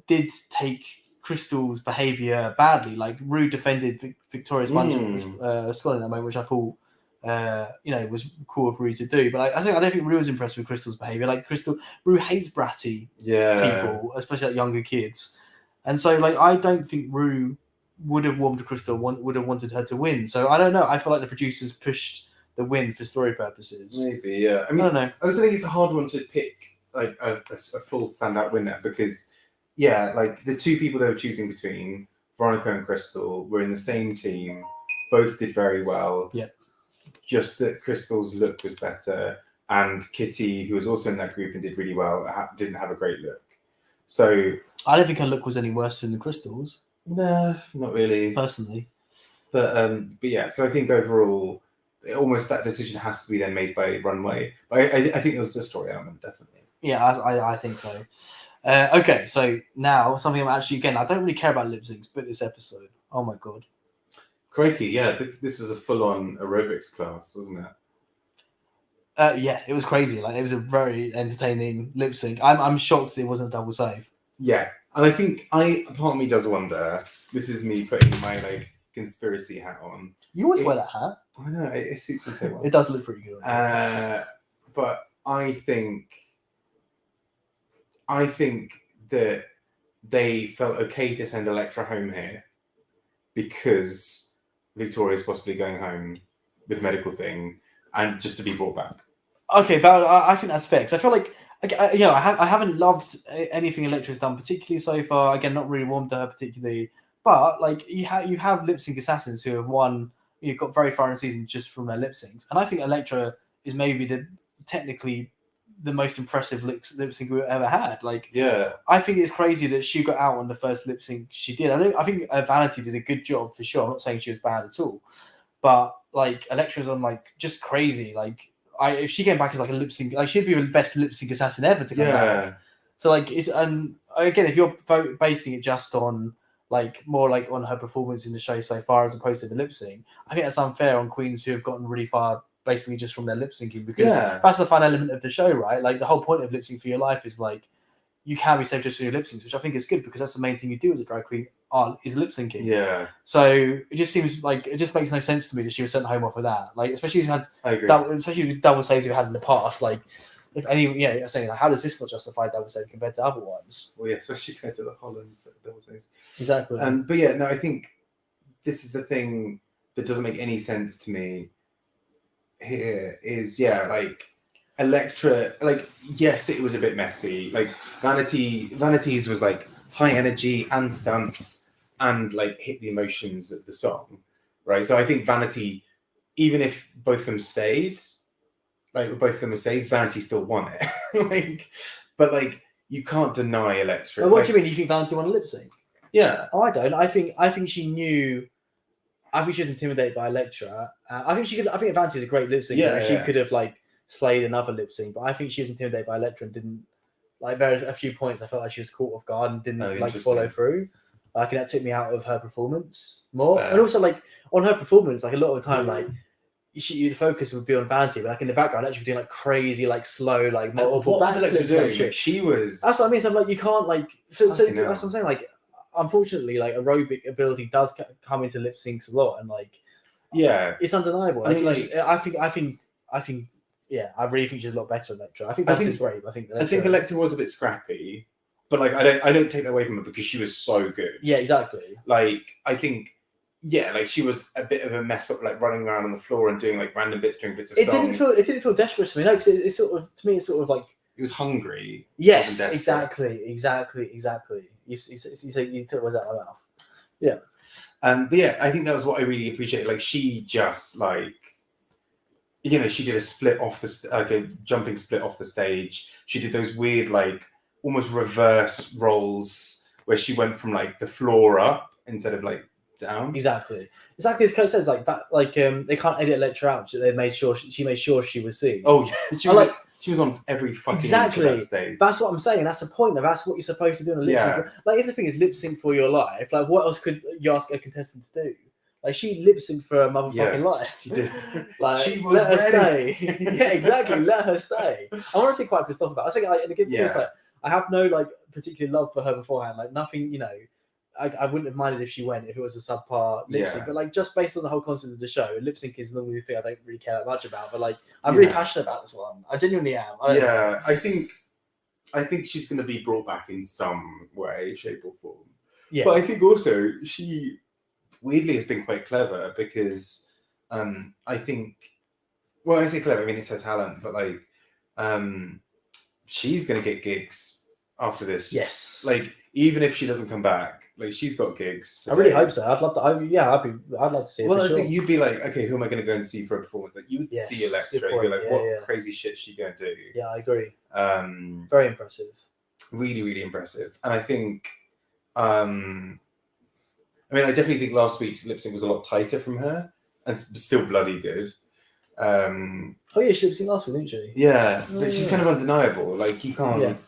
did take Crystal's behaviour badly. Like Rue defended Victoria's bunch of Scott in that moment, which I thought, was cool of Rue to do. But I don't think Rue was impressed with Crystal's behaviour. Like Rue hates bratty people, especially like younger kids. And so, like, I don't think Rue would have warmed to Crystal, would have wanted her to win. So I don't know. I feel like the producers pushed the win for story purposes. Maybe, yeah. I mean, I don't know. I also think it's a hard one to pick, like, a full standout winner because, yeah, like, the 2 people they were choosing between, Veronica and Crystal, were in the same team. Both did very well. Yeah. Just that Crystal's look was better. And Kitty, who was also in that group and did really well, didn't have a great look. So I don't think her look was any worse than the Crystal's. No, not really. Personally. But yeah, so I think overall, almost that decision has to be then made by Runway. But I think it was a story element, definitely. Yeah, I think so. Okay, so now something I'm actually, again, I don't really care about lip syncs, but this episode, oh my God. Crikey, yeah, this was a full-on aerobics class, wasn't it? Yeah, it was crazy. Like, it was a very entertaining lip sync. I'm shocked it wasn't a double save. Yeah, and I think part of me does wonder. This is me putting my like conspiracy hat on. You always wear that hat. I know it suits me so well. It does look pretty good. But I think that they felt okay to send Elektra home here because Victoria's possibly going home with a medical thing and just to be brought back. Okay, but I think that's fair because I feel like I haven't loved anything Elektra's done particularly so far. Again, not really warmed to her particularly, but like you have lip sync assassins who have won. You've got very far in the season just from their lip syncs, and I think Elektra is maybe technically the most impressive lip sync we've ever had. Like, yeah, I think it's crazy that she got out on the first lip sync she did. I think Vanity did a good job for sure. I'm not saying she was bad at all, but like Elektra's on like just crazy. Like, if she came back as like a lip sync, like she'd be the best lip sync assassin ever to come back. So like, and again, if you're basing it just on like more like on her performance in the show so far as opposed to the lip sync, I think that's unfair on queens who have gotten really far basically just from their lip syncing because that's the fun element of the show, right? Like the whole point of lip sync for your life is like you can be safe just doing lip syncs, which I think is good because that's the main thing you do as a drag queen is lip syncing. Yeah. So it just seems like it just makes no sense to me that she was sent home off of that. Like, especially if you had especially with double saves you had in the past. Like, if any, saying like, how does this not justify double save compared to other ones? Well, yeah, especially compared to the Holland double saves. Exactly. But yeah, no, I think this is the thing that doesn't make any sense to me. Here is like Elektra. Like, yes, it was a bit messy. Like Vanity's was like high energy and stunts and like hit the emotions of the song, right? So I think Vanity, even if both of them stayed, like both of them were saved, Vanity still won it. But you can't deny Elektra. What do you mean? You think Vanity won a lip sync? Yeah. Oh, I don't. I think she knew. I think she was intimidated by Elektra. I think she could. I think Vanity is a great lip sync. Yeah, she could have like slayed another lip sync, but I think she was intimidated by Elektra and didn't like. There were a few points I felt like she was caught off guard and didn't follow through. Like, and that took me out of her performance more. Fair. And also like on her performance, like a lot of the time, like the focus would be on Vanity, but like in the background, actually doing like crazy, like slow, like multiple. What was Elektra doing? She was. That's what I mean. So I'm like, you can't like. So that's what I'm saying. Like, unfortunately, like aerobic ability does come into lip syncs a lot, and like, it's undeniable. I think, yeah, I really think she's a lot better than Elektra. I think Vanty's great. I think Elektra was a bit scrappy, but like I don't take that away from her because she was so good. Yeah, exactly. Like, I think. Yeah, like she was a bit of a mess up, like running around on the floor and doing like random bits, doing bits of songs. It didn't feel desperate to me. No, because it's sort of, to me, it's sort of like it was hungry. Yes, exactly. You took the words out of my mouth. Yeah. But yeah, I think that was what I really appreciated. Like, she just like, she did a split off a jumping split off the stage. She did those weird like almost reverse rolls where she went from like the floor up instead of like down. Exactly as Coach says, like that, like they can't edit Elektra out. They made sure she was seen. Oh yeah, she was on every fucking inch of that stage. That's what I'm saying. That's the point. That's what you're supposed to do in a lip sync. Like, if the thing is lip sync for your life, like what else could you ask a contestant to do? Like, she lip synced for her motherfucking life. She did. Like, she was let her ready. stay. Yeah, exactly. Let her stay. I'm honestly quite pissed off about it. I think in a good thing, it's like I have no like particular love for her beforehand. Like, nothing, I wouldn't have minded if she went if it was a subpar lip sync, but like just based on the whole concept of the show, lip sync is normally the thing I don't really care that much about. But like, I'm really passionate about this one. I genuinely am. I think she's going to be brought back in some way, shape, or form. Yeah, but I think also she weirdly has been quite clever because I think, well, I say clever, I mean it's her talent, but like she's going to get gigs after this. Yes, like even if she doesn't come back. Like, she's got gigs. I really hope so. I'd love to. I'd love to see it. Well, I think you'd be like, okay, who am I going to go and see for a performance? Like, you would see Elektra. You'd be like, what crazy shit is she going to do? Yeah, I agree. Very impressive. Really, really impressive. And I think, I definitely think last week's lip sync was a lot tighter from her, and still bloody good. She lip synced last week, didn't she? Yeah, but she's kind of undeniable. Like, you can't.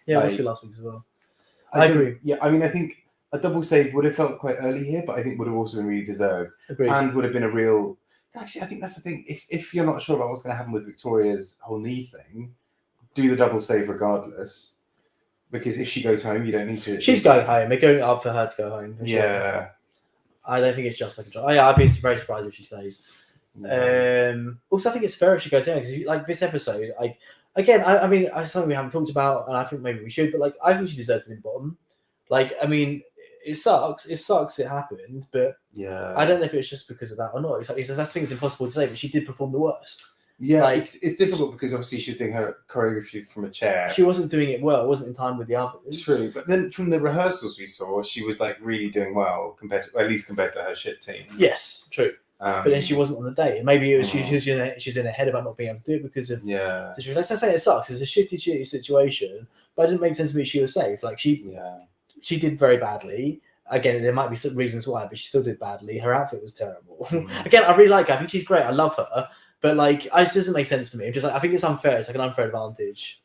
Yeah, it must be last week as well. I agree. Yeah, I think a double save would have felt quite early here, but I think would have also been really deserved. Agreed. And would have been a real... Actually, I think that's the thing. If you're not sure about what's going to happen with Victoria's whole knee thing, do the double save regardless. Because if she goes home, you don't need to... She's going home. They're going up for her to go home. Yeah. Sure. I don't think it's just like a job. I'd be very surprised if she stays. Also, I think it's fair if she goes home, because like this episode, like, again, I mean, it's something we haven't talked about, and I think maybe we should, but like, I think she deserves to be the bottom. Like, I mean, it sucks. It happened, but I don't know if it's just because of that or not. It's like, that's thing. It's impossible to say, but she did perform the worst. Yeah, like, it's difficult because obviously she was doing her choreography from a chair. She wasn't doing it well. It wasn't in time with the others. True, but then from the rehearsals we saw, she was like really doing well compared to her shit team. Yes, true. But then she wasn't on the day, and maybe it was she's in her head about not being able to do it because of Let's say it sucks. It's a shitty situation, but it didn't make sense to me. She was safe. Like she did very badly. Again, there might be some reasons why, but she still did badly. Her outfit was terrible. Again, I really like her. I think she's great. I love her, but like, it just doesn't make sense to me. Just like, I think it's unfair. It's like an unfair advantage.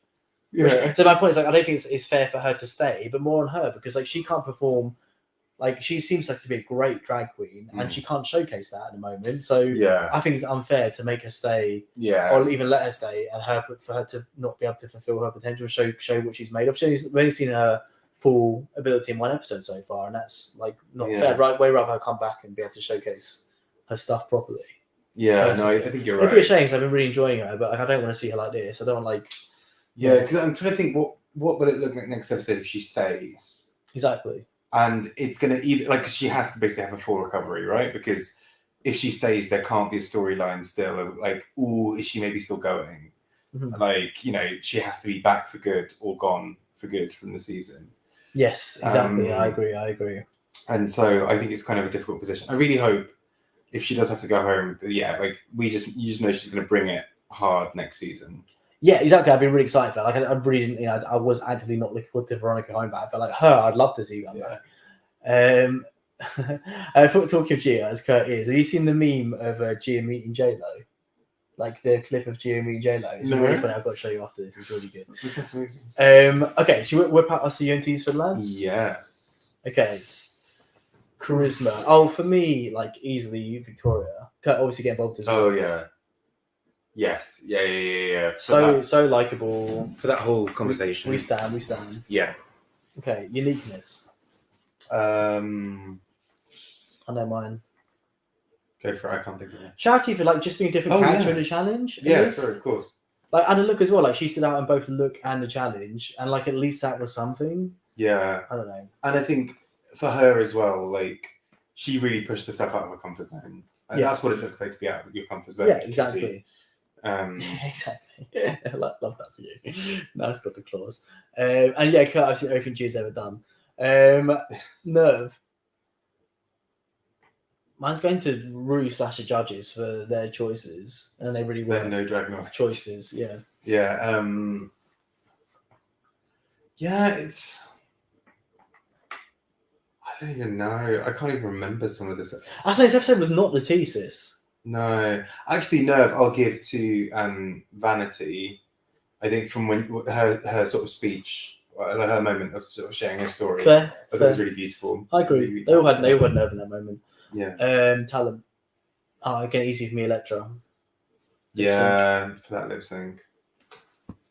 Yeah. So my point is, like, I don't think it's fair for her to stay, but more on her, because like she can't perform Like she seems like to be a great drag queen, and she can't showcase that at the moment. So Yeah. I think it's unfair to make her stay, Yeah. or even let her stay, and for her to not be able to fulfill her potential, show what she's made of. We've only seen her full ability in one episode so far, and that's like not fair. Right, way rather her come back and be able to showcase her stuff properly. Yeah, no, I think you're right. It'd be a shame because I've been really enjoying her, but like, I don't want to see her like this. I don't want like. Yeah, because I'm trying to think what will it look like next episode if she stays. Exactly. And it's going to either, like, she has to basically have a full recovery, right? Because if she stays, there can't be a storyline still of, like, is she maybe still going? Mm-hmm. Like, she has to be back for good or gone for good from the season. Yes, exactly. I agree. And so I think it's kind of a difficult position. I really hope if she does have to go home, like, you just know she's going to bring it hard next season. Yeah, exactly. I've been really excited for that. Like, I really, I was actively not looking forward to Veronica going back, but like her, I'd love to see that back. I thought talking of Gia, as Kurt is, have you seen the meme of Gia meeting J-Lo? Like the clip of Gia meeting J-Lo. It's really funny. I've got to show you after this. It's really good. This is amazing. Okay, should we whip out our CNTs for the lads? Yes. Okay. Charisma. Oh, for me, like easily Victoria. Kurt obviously get involved as well. Oh yeah. Yes. Yeah. So likable. For that whole conversation. We stand. Yeah. Okay. Uniqueness. I know mine. Go for it. I can't think of it. Charity for like just doing a different character in the challenge. Yeah, sorry, of course. Like and the look as well. Like she stood out in both the look and the challenge, and like at least that was something. Yeah. I don't know. And I think for her as well, like she really pushed herself out of her comfort zone. And that's what it looks like to be out of your comfort zone. Yeah, exactly. Exactly. I love that for you. Now it's got the claws. And yeah, Kurt, I've seen everything G's ever done. Nerve. Mine's going to Rue / the judges for their choices, and they really were no drag knowledge choices. Yeah. Yeah. It's. I don't even know. I can't even remember some of this. I say this episode was not the thesis. No, actually, Nerve I'll give to Vanity. I think from when her sort of speech, her moment of sort of sharing her story, I thought it was really beautiful. I agree. Really, they all had Nerve in that moment. Yeah. Talent. Again, easy for me, Elektra. Yeah, for that lip sync.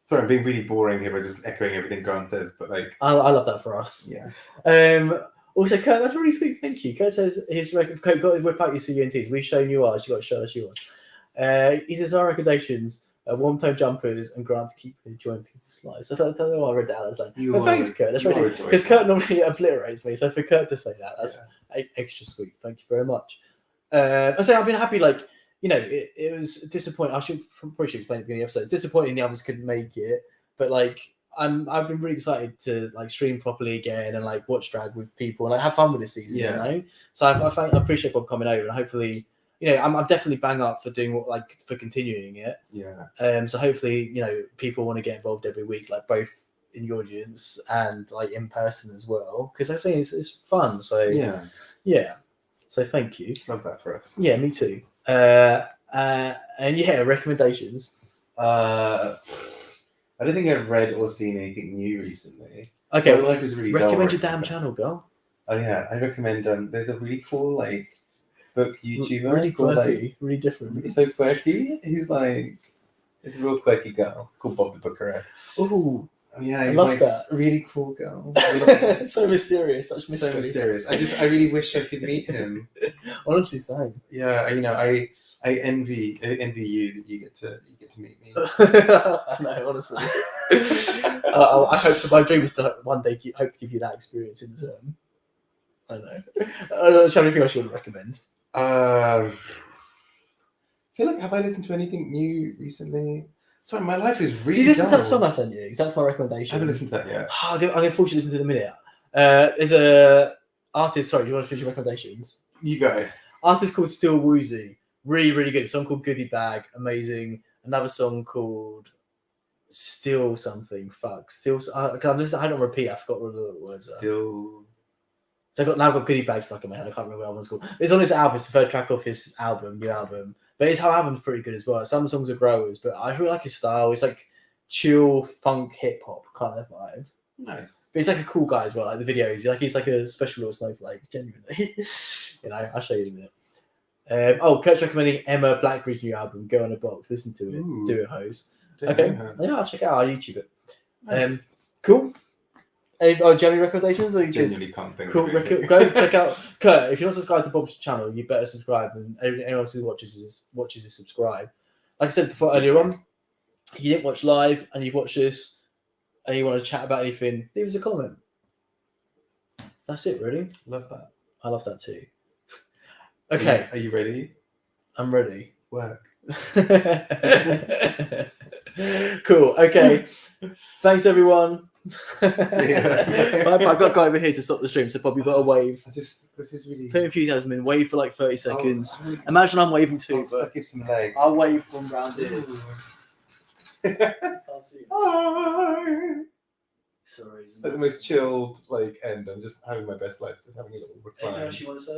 Sorry, I'm being really boring here by just echoing everything Grant says, but like I love that for us. Yeah. Also, Kurt, that's really sweet. Thank you. Kurt says Kurt, got to whip out your CNTs. We've shown you ours. You got to show us yours. He says our recommendations: warm-tone jumpers and Grant to keep enjoying people's lives. I don't know why I read that. I was like, thanks, Kurt. That's really because Kurt normally obliterates me. So for Kurt to say that, that's extra sweet. Thank you very much. I say I've been happy. Like it was disappointing. I probably should explain at the beginning of the episode. It's disappointing the others couldn't make it, but like. I've been really excited to like stream properly again and like watch drag with people and like have fun with this season. Yeah. So I appreciate Bob coming over and hopefully I'm definitely bang up for doing for continuing it. Yeah. So hopefully people want to get involved every week, like both in the audience and like in person as well, because I say it's fun. So yeah. So thank you. Love that for us. Yeah, me too. And recommendations. I don't think I've read or seen anything new recently. Okay, my life is really recommend your damn channel, girl. Oh yeah, I recommend. There's a really cool book YouTuber. Really quirky, really different. He's so quirky. He's it's a real quirky girl called Bob the Booker. Ooh, oh yeah, I love that. Really cool girl. So mysterious, such mystery. So mysterious. I really wish I could meet him. Honestly, same. Yeah, I envy you that you get to meet me. I know, honestly. I hope my dream is to one day hope to give you that experience in return. I know. Shall we think I should recommend? I feel like have I listened to anything new recently? Sorry, my life is really. Did you listen dull. to that song I sent you? Because that's my recommendation. I haven't listened to that yet. I'm going to force you to listen to it in a minute. There's a artist. Sorry, do you want to finish your recommendations? You go. Artist called Still Woozy. Really, really good. A song called Goodie Bag. Amazing. Another song called Still something. Fuck. Still. I don't repeat. I forgot what the words are. Still. So I've got Goodie Bag stuck in my head. I can't remember what that one's called. It's on his album. It's the third track off his new album. But his whole album's pretty good as well. Some songs are growers, but I really like his style. It's like chill funk hip hop kind of vibe. Nice. But he's like a cool guy as well. Like the videos, he's like a special little snowflake. Genuinely, I'll show you in a minute. Kurt's recommending Emma Blackbridge's new album, Go on a Box. Listen to it. Ooh. Do it, hose. Don't Okay. know her. Yeah, I'll check it out. I'll YouTube it. Nice. Cool. General recommendations or you Genuinely can't think cool. of it. Go check out Kurt. If you're not subscribed to Bob's channel, you better subscribe. And anyone else who watches is subscribe. Like I said before earlier on, if you didn't watch live and you've watched this and you want to chat about anything, leave us a comment. That's it, really. Love that. I love that too. Okay. Are you ready? I'm ready. Work. Cool. Okay. Thanks, everyone. See ya. I've got a guy over here to stop the stream, so Bob, you've got to wave. This is really. Put enthusiasm in. Wave for like 30 seconds. Oh, Imagine I'm waving too, I'll but give some leg. I'll wave from round here. I'll see you. Bye. Sorry. That's the most chilled end. I'm just having my best life, just having a little Anything recline. else you want to say?